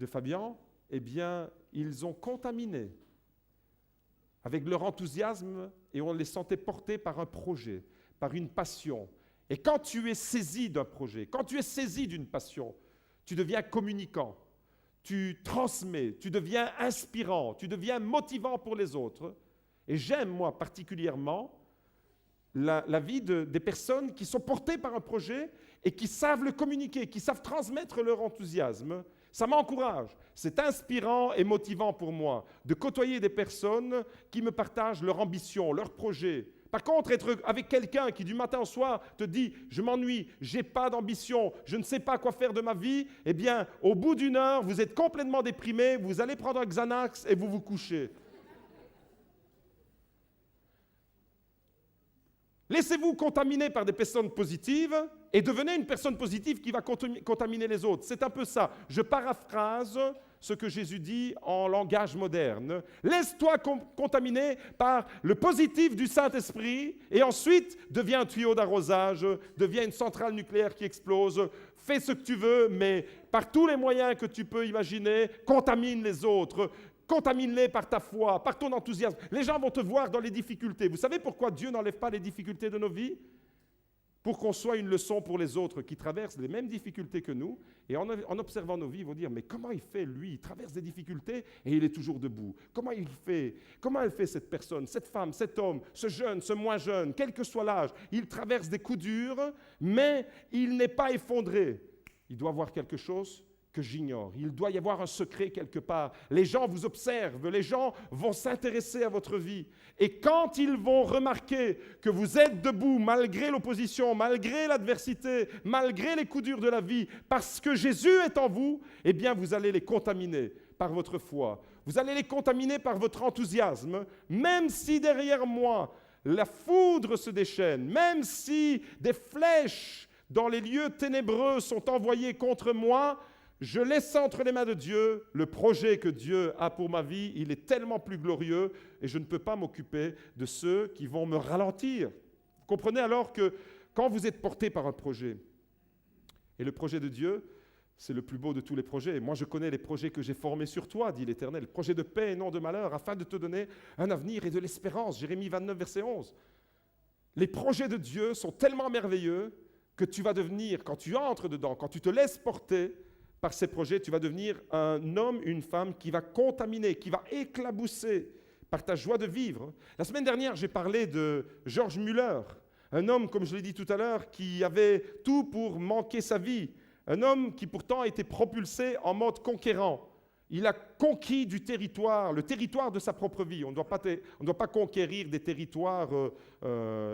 Fabien. Eh bien, ils ont contaminé avec leur enthousiasme et on les sentait portés par un projet, par une passion. Et quand tu es saisi d'un projet, quand tu es saisi d'une passion, tu deviens communicant, tu transmets, tu deviens inspirant, tu deviens motivant pour les autres. Et j'aime, moi, particulièrement, la vie des personnes qui sont portées par un projet et qui savent le communiquer, qui savent transmettre leur enthousiasme. Ça m'encourage. C'est inspirant et motivant pour moi de côtoyer des personnes qui me partagent leur ambition, leur projet. Par contre, être avec quelqu'un qui du matin au soir te dit « je m'ennuie, je n'ai pas d'ambition, je ne sais pas quoi faire de ma vie », eh bien, au bout d'une heure, vous êtes complètement déprimé, vous allez prendre un Xanax et vous vous couchez. Laissez-vous contaminer par des personnes positives et devenez une personne positive qui va contaminer les autres. C'est un peu ça. Je paraphrase ce que Jésus dit en langage moderne. Laisse-toi contaminer par le positif du Saint-Esprit et ensuite deviens un tuyau d'arrosage, deviens une centrale nucléaire qui explose. Fais ce que tu veux, mais par tous les moyens que tu peux imaginer, contamine les autres. Contamine-les par ta foi, par ton enthousiasme. Les gens vont te voir dans les difficultés. Vous savez pourquoi Dieu n'enlève pas les difficultés de nos vies? Pour qu'on soit une leçon pour les autres qui traversent les mêmes difficultés que nous. Et en observant nos vies, ils vont dire, mais comment il fait lui? Il traverse des difficultés et il est toujours debout. Comment il fait? Comment elle fait cette personne, cette femme, cet homme, ce jeune, ce moins jeune, quel que soit l'âge? Il traverse des coups durs, mais il n'est pas effondré. Il doit avoir quelque chose que j'ignore. Il doit y avoir un secret quelque part. Les gens vous observent, les gens vont s'intéresser à votre vie. Et quand ils vont remarquer que vous êtes debout malgré l'opposition, malgré l'adversité, malgré les coups durs de la vie, parce que Jésus est en vous, eh bien vous allez les contaminer par votre foi. Vous allez les contaminer par votre enthousiasme, même si derrière moi, la foudre se déchaîne, même si des flèches dans les lieux ténébreux sont envoyées contre moi, je laisse entre les mains de Dieu le projet que Dieu a pour ma vie. Il est tellement plus glorieux et je ne peux pas m'occuper de ceux qui vont me ralentir. Vous comprenez alors que quand vous êtes porté par un projet, et le projet de Dieu, c'est le plus beau de tous les projets. Moi, je connais les projets que j'ai formés sur toi, dit l'Éternel. Projet de paix et non de malheur, afin de te donner un avenir et de l'espérance. Jérémie 29, verset 11. Les projets de Dieu sont tellement merveilleux que tu vas devenir, quand tu entres dedans, quand tu te laisses porter par ces projets, tu vas devenir un homme, une femme qui va contaminer, qui va éclabousser par ta joie de vivre. La semaine dernière, j'ai parlé de George Muller, un homme, comme je l'ai dit tout à l'heure, qui avait tout pour manquer sa vie, un homme qui pourtant était propulsé en mode conquérant. Il a conquis du territoire, le territoire de sa propre vie. On ne doit pas conquérir des territoires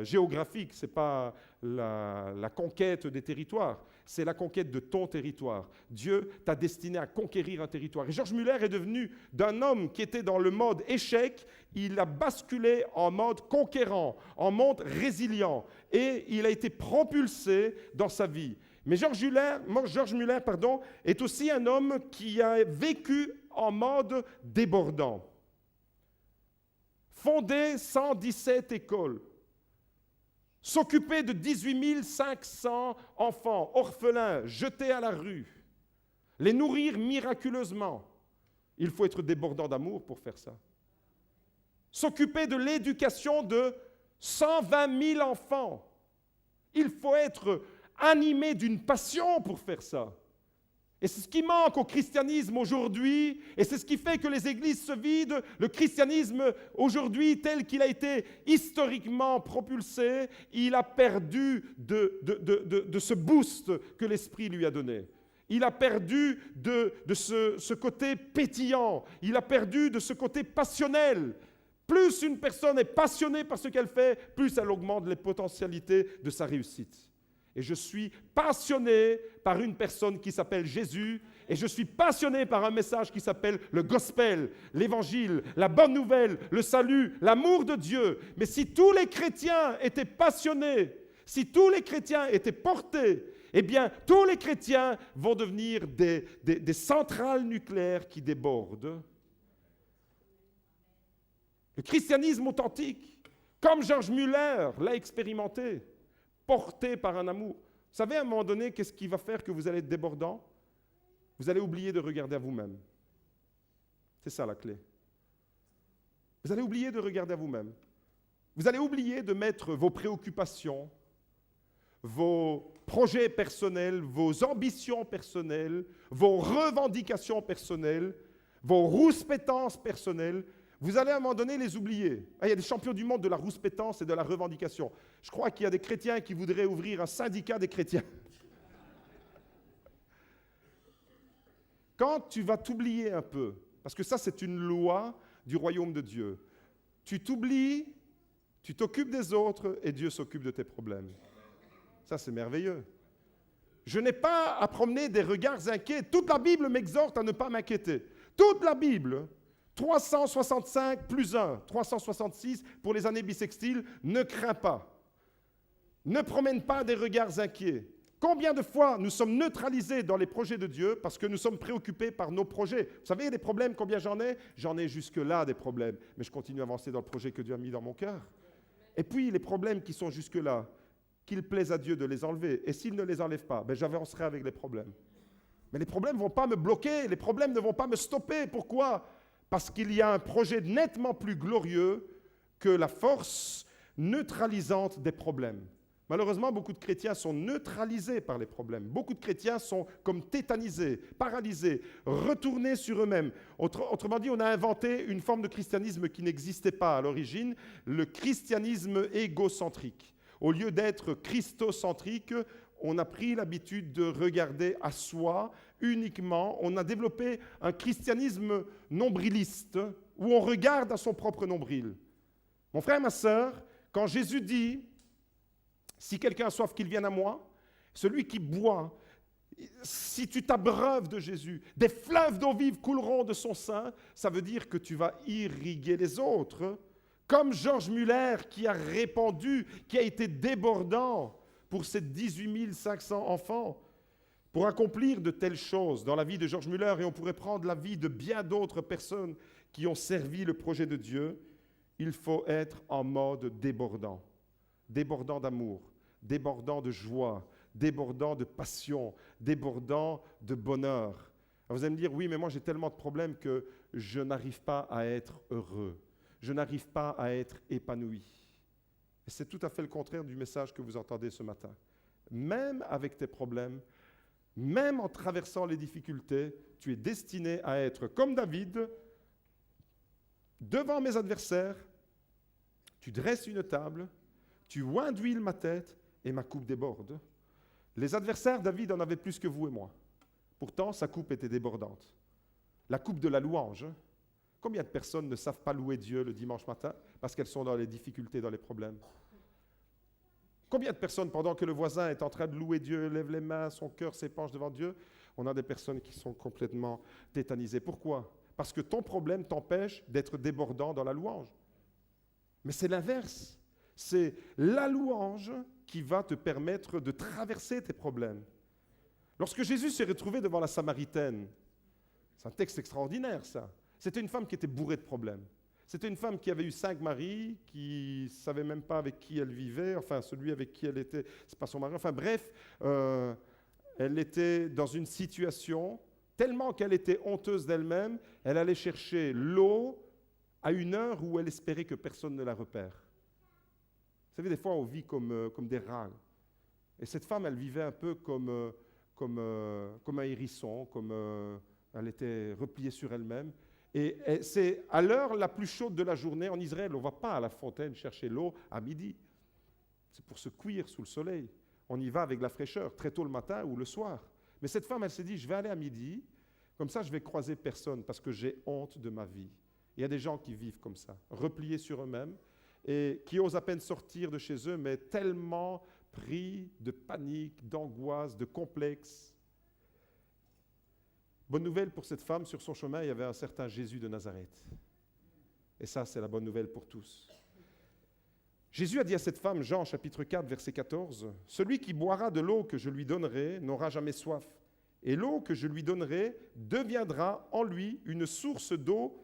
géographiques. Ce n'est pas la conquête des territoires, c'est la conquête de ton territoire. Dieu t'a destiné à conquérir un territoire. Et George Muller est devenu d'un homme qui était dans le mode échec, il a basculé en mode conquérant, en mode résilient. Et il a été propulsé dans sa vie. Mais George Muller, est aussi un homme qui a vécu en mode débordant. Fondé 117 écoles, s'occuper de 18 500 enfants orphelins jetés à la rue, les nourrir miraculeusement. Il faut être débordant d'amour pour faire ça. S'occuper de l'éducation de 120 000 enfants. Il faut être animé d'une passion pour faire ça. Et c'est ce qui manque au christianisme aujourd'hui, et c'est ce qui fait que les églises se vident. Le christianisme aujourd'hui, tel qu'il a été historiquement propulsé, il a perdu de ce boost que l'Esprit lui a donné. Il a perdu de ce côté pétillant, il a perdu de ce côté passionnel. Plus une personne est passionnée par ce qu'elle fait, plus elle augmente les potentialités de sa réussite. Et je suis passionné par une personne qui s'appelle Jésus, et je suis passionné par un message qui s'appelle le gospel, l'évangile, la bonne nouvelle, le salut, l'amour de Dieu. Mais si tous les chrétiens étaient passionnés, si tous les chrétiens étaient portés, eh bien, tous les chrétiens vont devenir des centrales nucléaires qui débordent. Le christianisme authentique, comme George Muller l'a expérimenté, porté par un amour. Vous savez, à un moment donné, qu'est-ce qui va faire que vous allez être débordant? Vous allez oublier de regarder à vous-même. C'est ça la clé. Vous allez oublier de regarder à vous-même. Vous allez oublier de mettre vos préoccupations, vos projets personnels, vos ambitions personnelles, vos revendications personnelles, vos rouspétances personnelles. Vous allez à un moment donné les oublier. Il y a des champions du monde de la rouspétance et de la revendication. Je crois qu'il y a des chrétiens qui voudraient ouvrir un syndicat des chrétiens. Quand tu vas t'oublier un peu, parce que ça c'est une loi du royaume de Dieu, tu t'oublies, tu t'occupes des autres et Dieu s'occupe de tes problèmes. Ça c'est merveilleux. Je n'ai pas à promener des regards inquiets. Toute la Bible m'exhorte à ne pas m'inquiéter. Toute la Bible. 365 plus 1, 366 pour les années bissextiles, ne crains pas. Ne promène pas des regards inquiets. Combien de fois nous sommes neutralisés dans les projets de Dieu parce que nous sommes préoccupés par nos projets? Vous savez, des problèmes, combien j'en ai? J'en ai jusque-là des problèmes, mais je continue à avancer dans le projet que Dieu a mis dans mon cœur. Et puis, les problèmes qui sont jusque-là, qu'il plaise à Dieu de les enlever. Et s'il ne les enlève pas, j'avancerai avec les problèmes. Mais les problèmes ne vont pas me bloquer, les problèmes ne vont pas me stopper. Pourquoi? Parce qu'il y a un projet nettement plus glorieux que la force neutralisante des problèmes. Malheureusement, beaucoup de chrétiens sont neutralisés par les problèmes. Beaucoup de chrétiens sont comme tétanisés, paralysés, retournés sur eux-mêmes. Autrement dit, on a inventé une forme de christianisme qui n'existait pas à l'origine, le christianisme égocentrique. Au lieu d'être christocentrique, on a pris l'habitude de regarder à soi uniquement. On a développé un christianisme nombriliste où on regarde à son propre nombril. Mon frère, ma sœur, quand Jésus dit « Si quelqu'un a soif, qu'il vienne à moi », celui qui boit, si tu t'abreuves de Jésus, des fleuves d'eau vive couleront de son sein, ça veut dire que tu vas irriguer les autres. Comme George Muller qui a répandu, qui a été débordant pour ces 18 500 enfants, pour accomplir de telles choses dans la vie de George Muller, et on pourrait prendre la vie de bien d'autres personnes qui ont servi le projet de Dieu, il faut être en mode débordant. Débordant d'amour, débordant de joie, débordant de passion, débordant de bonheur. Alors vous allez me dire, oui, mais moi j'ai tellement de problèmes que je n'arrive pas à être heureux. Je n'arrive pas à être épanoui. Et c'est tout à fait le contraire du message que vous entendez ce matin. Même avec tes problèmes, même en traversant les difficultés, tu es destiné à être comme David, devant mes adversaires, tu dresses une table, tu oins d'huile ma tête et ma coupe déborde. Les adversaires, David en avait plus que vous et moi. Pourtant, sa coupe était débordante. la coupe de la louange. Combien de personnes ne savent pas louer Dieu le dimanche matin parce qu'elles sont dans les difficultés, dans les problèmes? Combien de personnes, pendant que le voisin est en train de louer Dieu, lève les mains, son cœur s'épanche devant Dieu, on a des personnes qui sont complètement tétanisées. Pourquoi? Parce que ton problème t'empêche d'être débordant dans la louange. Mais c'est l'inverse. C'est la louange qui va te permettre de traverser tes problèmes. Lorsque Jésus s'est retrouvé devant la Samaritaine, c'est un texte extraordinaire ça, c'était une femme qui était bourrée de problèmes. C'était une femme qui avait eu 5 maris, qui ne savait même pas avec qui elle vivait, enfin celui avec qui elle était, c'est pas son mari, enfin bref, elle était dans une situation tellement qu'elle était honteuse d'elle-même, elle allait chercher l'eau à une heure où elle espérait que personne ne la repère. Vous savez, des fois on vit comme des rats. Et cette femme, elle vivait un peu comme un hérisson, elle était repliée sur elle-même. Et c'est à l'heure la plus chaude de la journée en Israël. On ne va pas à la fontaine chercher l'eau à midi. C'est pour se cuire sous le soleil. On y va avec la fraîcheur, très tôt le matin ou le soir. Mais cette femme, elle s'est dit, je vais aller à midi, comme ça je vais croiser personne parce que j'ai honte de ma vie. Il y a des gens qui vivent comme ça, repliés sur eux-mêmes et qui osent à peine sortir de chez eux, mais tellement pris de panique, d'angoisse, de complexe. Bonne nouvelle pour cette femme, sur son chemin, il y avait un certain Jésus de Nazareth. Et ça, c'est la bonne nouvelle pour tous. Jésus a dit à cette femme, Jean chapitre 4, verset 14, « Celui qui boira de l'eau que je lui donnerai n'aura jamais soif, et l'eau que je lui donnerai deviendra en lui une source d'eau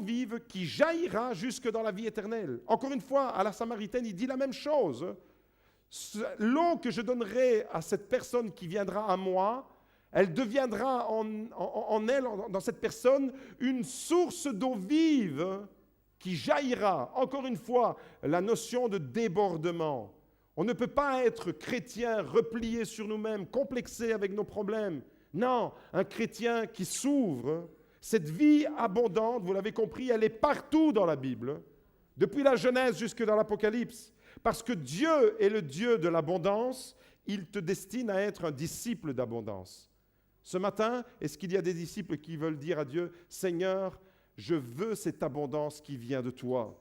vive qui jaillira jusque dans la vie éternelle. » Encore une fois, à la Samaritaine, il dit la même chose. L'eau que je donnerai à cette personne qui viendra à moi, elle deviendra en elle, dans cette personne, une source d'eau vive qui jaillira. Encore une fois, la notion de débordement. On ne peut pas être chrétien, replié sur nous-mêmes, complexé avec nos problèmes. Non, un chrétien qui s'ouvre, cette vie abondante, vous l'avez compris, elle est partout dans la Bible, depuis la Genèse jusque dans l'Apocalypse. Parce que Dieu est le Dieu de l'abondance, il te destine à être un disciple d'abondance. Ce matin, est-ce qu'il y a des disciples qui veulent dire à Dieu, « Seigneur, je veux cette abondance qui vient de toi. »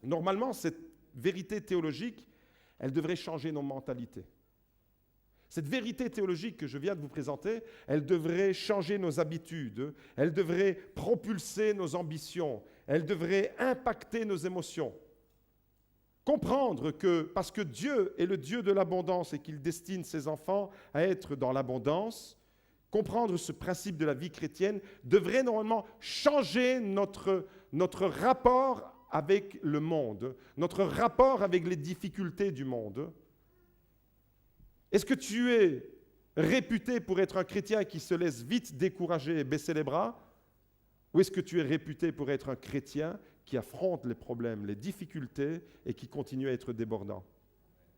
Normalement, cette vérité théologique, elle devrait changer nos mentalités. Cette vérité théologique que je viens de vous présenter, elle devrait changer nos habitudes, elle devrait propulser nos ambitions, elle devrait impacter nos émotions. Comprendre que, parce que Dieu est le Dieu de l'abondance et qu'il destine ses enfants à être dans l'abondance, comprendre ce principe de la vie chrétienne devrait normalement changer notre rapport avec le monde, notre rapport avec les difficultés du monde. Est-ce que tu es réputé pour être un chrétien qui se laisse vite décourager et baisser les bras? Ou est-ce que tu es réputé pour être un chrétien qui affronte les problèmes, les difficultés et qui continue à être débordant?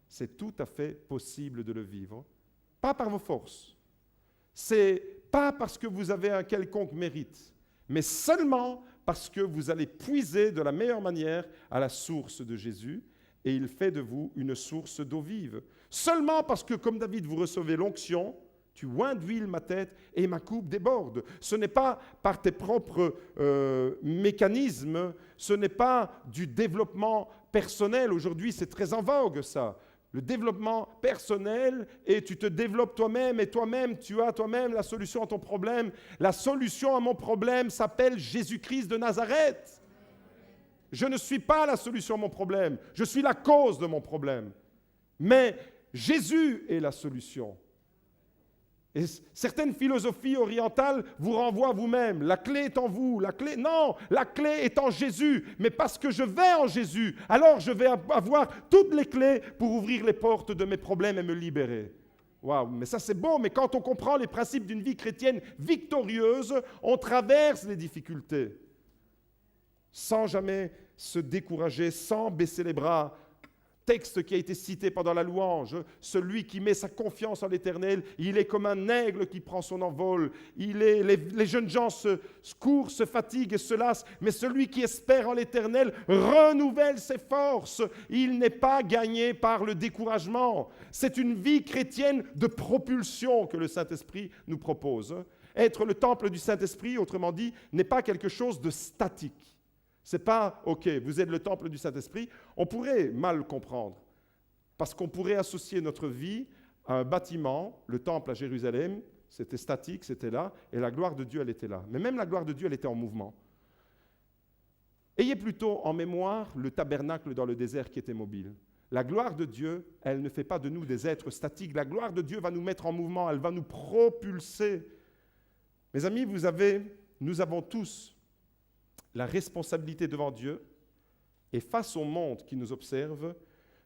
C'est tout à fait possible de le vivre, pas par vos forces. C'est pas parce que vous avez un quelconque mérite, mais seulement parce que vous allez puiser de la meilleure manière à la source de Jésus et il fait de vous une source d'eau vive. Seulement parce que, comme David, vous recevez l'onction, tu oins d'huile ma tête et ma coupe déborde. Ce n'est pas par tes propres mécanismes, ce n'est pas du développement personnel. Aujourd'hui, c'est très en vogue ça. Le développement personnel, et tu te développes toi-même, et toi-même, tu as toi-même la solution à ton problème. La solution à mon problème s'appelle Jésus-Christ de Nazareth. Je ne suis pas la solution à mon problème, je suis la cause de mon problème. Mais Jésus est la solution. Et certaines philosophies orientales vous renvoient à vous-même. La clé est en vous. Non, la clé est en Jésus. Mais parce que je vais en Jésus, alors je vais avoir toutes les clés pour ouvrir les portes de mes problèmes et me libérer. Waouh, mais ça c'est bon. Mais quand on comprend les principes d'une vie chrétienne victorieuse, on traverse les difficultés sans jamais se décourager, sans baisser les bras. Texte qui a été cité pendant la louange, celui qui met sa confiance en l'Éternel, il est comme un aigle qui prend son envol. Les jeunes gens se courent, se fatiguent et se lassent, mais celui qui espère en l'Éternel renouvelle ses forces. Il n'est pas gagné par le découragement. C'est une vie chrétienne de propulsion que le Saint-Esprit nous propose. Être le temple du Saint-Esprit, autrement dit, n'est pas quelque chose de statique. Ce n'est pas, OK, vous êtes le temple du Saint-Esprit. On pourrait mal comprendre, parce qu'on pourrait associer notre vie à un bâtiment, le temple à Jérusalem, c'était statique, c'était là, et la gloire de Dieu, elle était là. Mais même la gloire de Dieu, elle était en mouvement. Ayez plutôt en mémoire le tabernacle dans le désert qui était mobile. La gloire de Dieu, elle ne fait pas de nous des êtres statiques. La gloire de Dieu va nous mettre en mouvement, elle va nous propulser. Mes amis, nous avons tous la responsabilité devant Dieu et face au monde qui nous observe,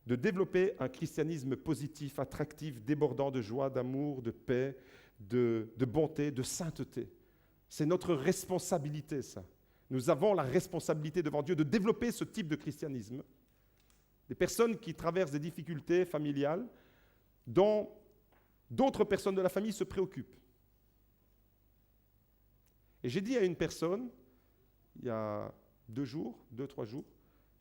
de développer un christianisme positif, attractif, débordant de joie, d'amour, de paix, de bonté, de sainteté. C'est notre responsabilité, ça. Nous avons la responsabilité devant Dieu de développer ce type de christianisme. Des personnes qui traversent des difficultés familiales dont d'autres personnes de la famille se préoccupent. Et j'ai dit à une personne, il y a 2 jours, 3 jours,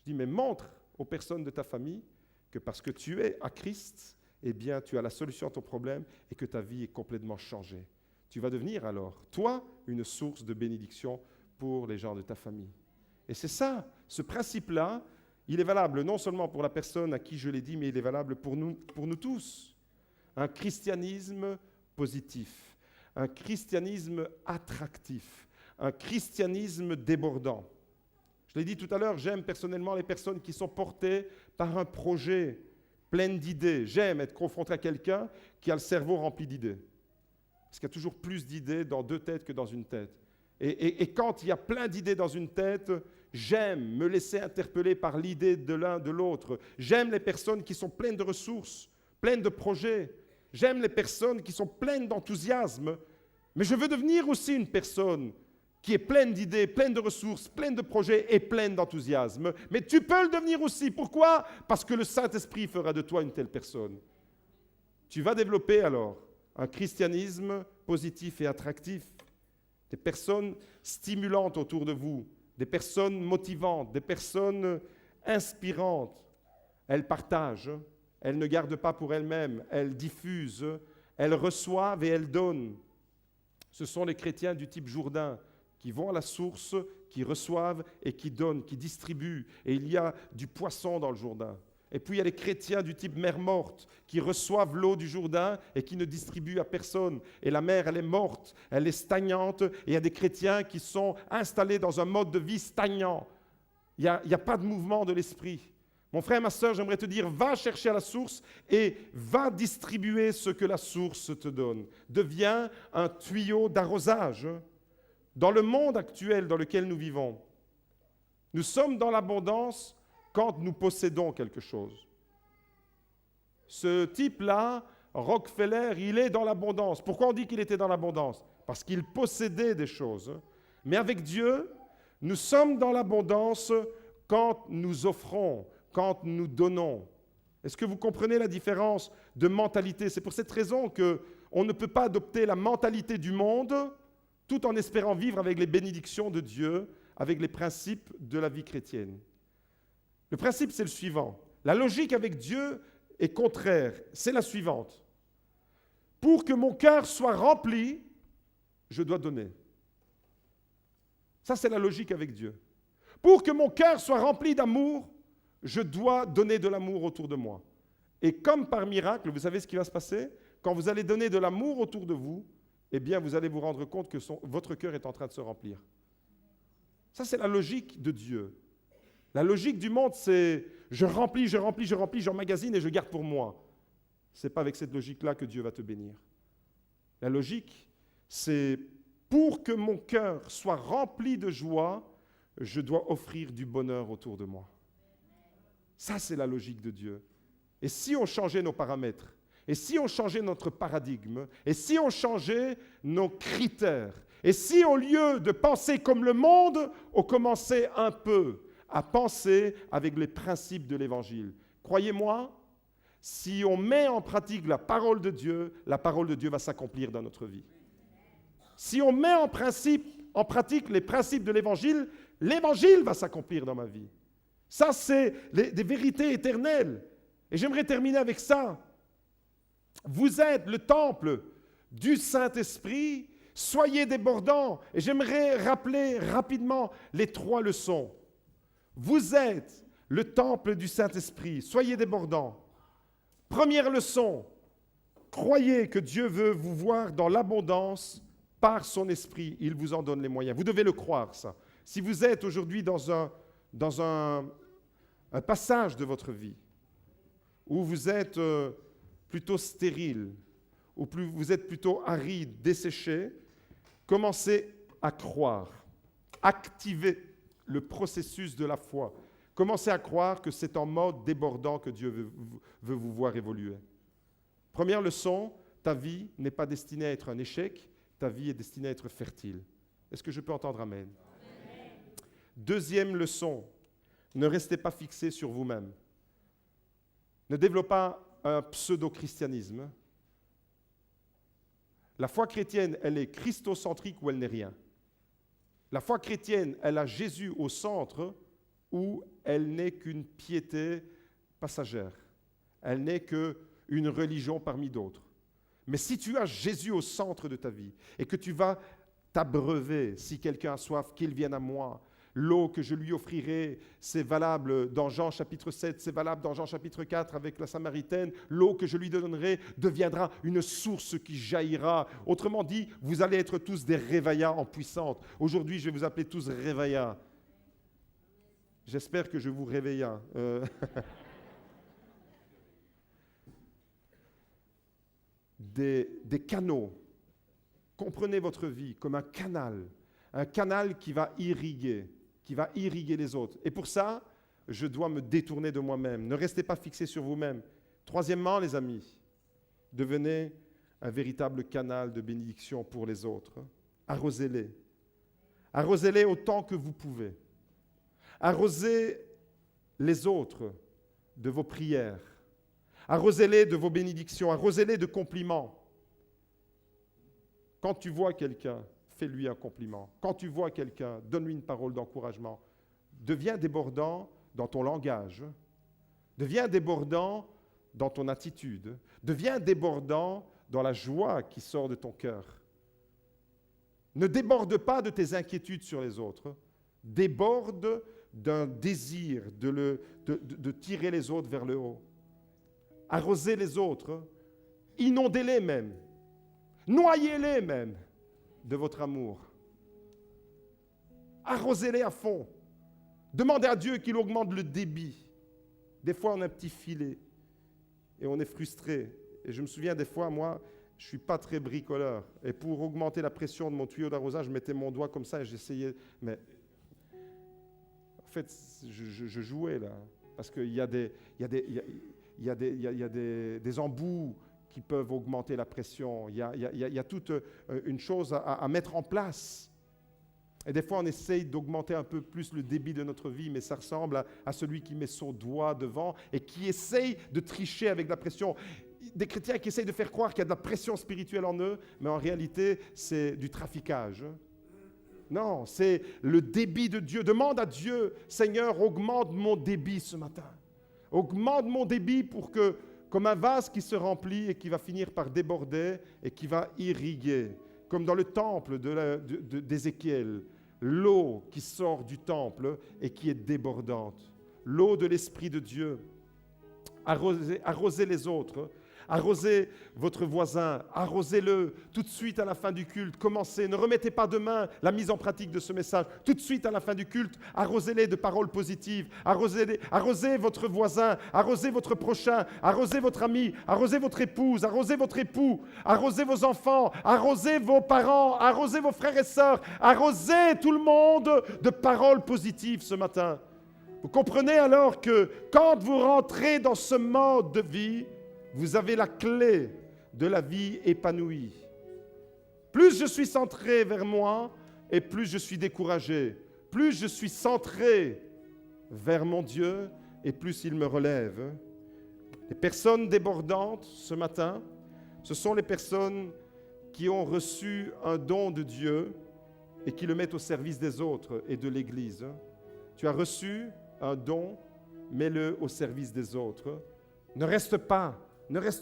je dis, mais montre aux personnes de ta famille que parce que tu es à Christ, eh bien, tu as la solution à ton problème et que ta vie est complètement changée. Tu vas devenir alors, toi, une source de bénédiction pour les gens de ta famille. Et c'est ça, ce principe-là, il est valable non seulement pour la personne à qui je l'ai dit, mais il est valable pour nous tous. Un christianisme positif, un christianisme attractif, un christianisme débordant. Je l'ai dit tout à l'heure, j'aime personnellement les personnes qui sont portées par un projet plein d'idées. J'aime être confronté à quelqu'un qui a le cerveau rempli d'idées. Parce qu'il y a toujours plus d'idées dans 2 têtes que dans une tête. Et quand il y a plein d'idées dans une tête, j'aime me laisser interpeller par l'idée de l'un, de l'autre. J'aime les personnes qui sont pleines de ressources, pleines de projets. J'aime les personnes qui sont pleines d'enthousiasme. Mais je veux devenir aussi une personne qui est pleine d'idées, pleine de ressources, pleine de projets et pleine d'enthousiasme. Mais tu peux le devenir aussi. Pourquoi? Parce que le Saint-Esprit fera de toi une telle personne. Tu vas développer alors un christianisme positif et attractif. Des personnes stimulantes autour de vous, des personnes motivantes, des personnes inspirantes. Elles partagent, elles ne gardent pas pour elles-mêmes, elles diffusent, elles reçoivent et elles donnent. Ce sont les chrétiens du type Jourdain qui vont à la source, qui reçoivent et qui donnent, qui distribuent. Et il y a du poisson dans le Jourdain. Et puis il y a les chrétiens du type mer morte qui reçoivent l'eau du Jourdain et qui ne distribuent à personne. Et la mer, elle est morte, elle est stagnante. Et il y a des chrétiens qui sont installés dans un mode de vie stagnant. Il n'y a pas de mouvement de l'esprit. Mon frère, ma sœur, j'aimerais te dire, va chercher à la source et va distribuer ce que la source te donne. Deviens un tuyau d'arrosage. Dans le monde actuel dans lequel nous vivons, nous sommes dans l'abondance quand nous possédons quelque chose. Ce type-là, Rockefeller, il est dans l'abondance. Pourquoi on dit qu'il était dans l'abondance? Parce qu'il possédait des choses. Mais avec Dieu, nous sommes dans l'abondance quand nous offrons, quand nous donnons. Est-ce que vous comprenez la différence de mentalité? C'est pour cette raison qu'on ne peut pas adopter la mentalité du monde tout en espérant vivre avec les bénédictions de Dieu, avec les principes de la vie chrétienne. Le principe, c'est le suivant. La logique avec Dieu est contraire. C'est la suivante. Pour que mon cœur soit rempli, je dois donner. Ça, c'est la logique avec Dieu. Pour que mon cœur soit rempli d'amour, je dois donner de l'amour autour de moi. Et comme par miracle, vous savez ce qui va se passer? Quand vous allez donner de l'amour autour de vous, eh bien, vous allez vous rendre compte que votre cœur est en train de se remplir. Ça, c'est la logique de Dieu. La logique du monde, c'est je remplis, j'emmagasine et je garde pour moi. Ce n'est pas avec cette logique-là que Dieu va te bénir. La logique, c'est pour que mon cœur soit rempli de joie, je dois offrir du bonheur autour de moi. Ça, c'est la logique de Dieu. Et si on changeait nos paramètres, et si on changeait notre paradigme, et si on changeait nos critères, et si au lieu de penser comme le monde, on commençait un peu à penser avec les principes de l'Évangile. Croyez-moi, si on met en pratique la parole de Dieu va s'accomplir dans notre vie. Si on met en pratique les principes de l'Évangile, l'Évangile va s'accomplir dans ma vie. Ça, c'est des vérités éternelles. Et j'aimerais terminer avec ça. Vous êtes le temple du Saint-Esprit. Soyez débordants. Et j'aimerais rappeler rapidement les 3 leçons. Vous êtes le temple du Saint-Esprit. Soyez débordants. Première leçon, croyez que Dieu veut vous voir dans l'abondance par son Esprit. Il vous en donne les moyens. Vous devez le croire, ça. Si vous êtes aujourd'hui dans un passage de votre vie où vous êtes plutôt stérile, ou vous êtes plutôt aride, desséché, commencez à croire. Activez le processus de la foi. Commencez à croire que c'est en mode débordant que Dieu veut vous voir évoluer. Première leçon, ta vie n'est pas destinée à être un échec, ta vie est destinée à être fertile. Est-ce que je peux entendre Amen? Amen. Deuxième leçon, ne restez pas fixé sur vous-même. Ne développez pas un pseudo-christianisme. La foi chrétienne, elle est christocentrique ou elle n'est rien. La foi chrétienne, elle a Jésus au centre ou elle n'est qu'une piété passagère. Elle n'est qu'une religion parmi d'autres. Mais si tu as Jésus au centre de ta vie et que tu vas t'abreuver, si quelqu'un a soif, qu'il vienne à moi. L'eau que je lui offrirai, c'est valable dans Jean chapitre 7, c'est valable dans Jean chapitre 4 avec la Samaritaine. L'eau que je lui donnerai deviendra une source qui jaillira. Autrement dit, vous allez être tous des réveillas en puissance. Aujourd'hui, je vais vous appeler tous réveillas. J'espère que je vous réveille. Des canaux. Comprenez votre vie comme un canal qui va irriguer les autres. Et pour ça, je dois me détourner de moi-même. Ne restez pas fixés sur vous-même. Troisièmement, les amis, devenez un véritable canal de bénédiction pour les autres. Arrosez-les. Arrosez-les autant que vous pouvez. Arrosez les autres de vos prières. Arrosez-les de vos bénédictions. Arrosez-les de compliments. Quand tu vois quelqu'un, fais-lui un compliment. Quand tu vois quelqu'un, donne-lui une parole d'encouragement. Deviens débordant dans ton langage. Deviens débordant dans ton attitude. Deviens débordant dans la joie qui sort de ton cœur. Ne déborde pas de tes inquiétudes sur les autres. Déborde d'un désir de tirer les autres vers le haut. Arrosez les autres. Inondez-les même. Noyez-les même de votre amour. Arrosez-les à fond. Demandez à Dieu qu'il augmente le débit. Des fois, on a un petit filet et on est frustré. Et je me souviens des fois, moi, je ne suis pas très bricoleur. Et pour augmenter la pression de mon tuyau d'arrosage, je mettais mon doigt comme ça et j'essayais. Mais en fait, je jouais là. Parce qu'il y a des embouts qui peuvent augmenter la pression. Il y a toute une chose à mettre en place. Et des fois, on essaye d'augmenter un peu plus le débit de notre vie, mais ça ressemble à celui qui met son doigt devant et qui essaye de tricher avec la pression. Des chrétiens qui essayent de faire croire qu'il y a de la pression spirituelle en eux, mais en réalité, c'est du traficage. Non, c'est le débit de Dieu. Demande à Dieu, Seigneur, augmente mon débit ce matin. Augmente mon débit pour que, comme un vase qui se remplit et qui va finir par déborder et qui va irriguer, comme dans le temple d'Ézéchiel, l'eau qui sort du temple et qui est débordante. L'eau de l'Esprit de Dieu. Arrosez les autres. Arrosez votre voisin, arrosez-le tout de suite à la fin du culte. Commencez, ne remettez pas demain la mise en pratique de ce message. Tout de suite à la fin du culte, arrosez-les de paroles positives. Arrosez votre voisin, arrosez votre prochain, arrosez votre ami, arrosez votre épouse, arrosez votre époux, arrosez vos enfants, arrosez vos parents, arrosez vos frères et sœurs, arrosez tout le monde de paroles positives ce matin. Vous comprenez alors que quand vous rentrez dans ce mode de vie, vous avez la clé de la vie épanouie. Plus je suis centré vers moi et plus je suis découragé. Plus je suis centré vers mon Dieu et plus il me relève. Les personnes débordantes ce matin, ce sont les personnes qui ont reçu un don de Dieu et qui le mettent au service des autres et de l'Église. Tu as reçu un don, mets-le au service des autres. Ne reste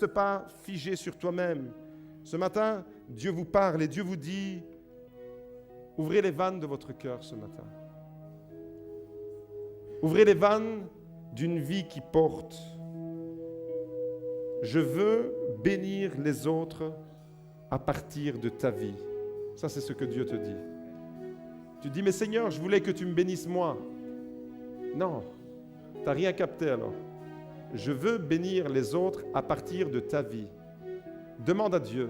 pas figé sur toi-même. Ce matin, Dieu vous parle et Dieu vous dit, ouvrez les vannes de votre cœur ce matin. Ouvrez les vannes d'une vie qui porte. Je veux bénir les autres à partir de ta vie. Ça, c'est ce que Dieu te dit. Tu dis, mais Seigneur, je voulais que tu me bénisses moi. Non, tu n'as rien capté alors. Je veux bénir les autres à partir de ta vie. Demande à Dieu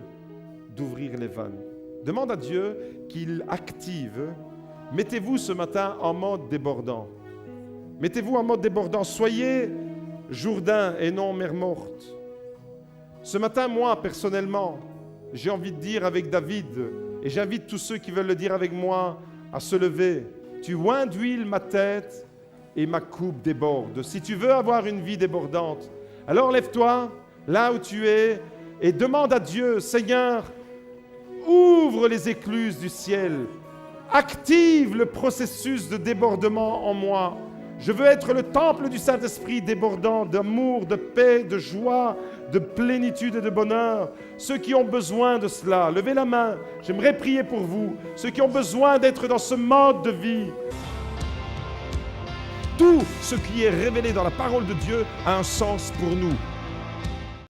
d'ouvrir les vannes. Demande à Dieu qu'il active. Mettez-vous ce matin en mode débordant. Mettez-vous en mode débordant. Soyez Jourdain et non mer morte. Ce matin, moi, personnellement, j'ai envie de dire avec David, et j'invite tous ceux qui veulent le dire avec moi à se lever. Tu oins d'huile ma tête et ma coupe déborde. Si tu veux avoir une vie débordante, alors lève-toi là où tu es et demande à Dieu, Seigneur, ouvre les écluses du ciel, active le processus de débordement en moi. Je veux être le temple du Saint-Esprit débordant d'amour, de paix, de joie, de plénitude et de bonheur. Ceux qui ont besoin de cela, levez la main, j'aimerais prier pour vous. Ceux qui ont besoin d'être dans ce mode de vie. Tout ce qui est révélé dans la parole de Dieu a un sens pour nous.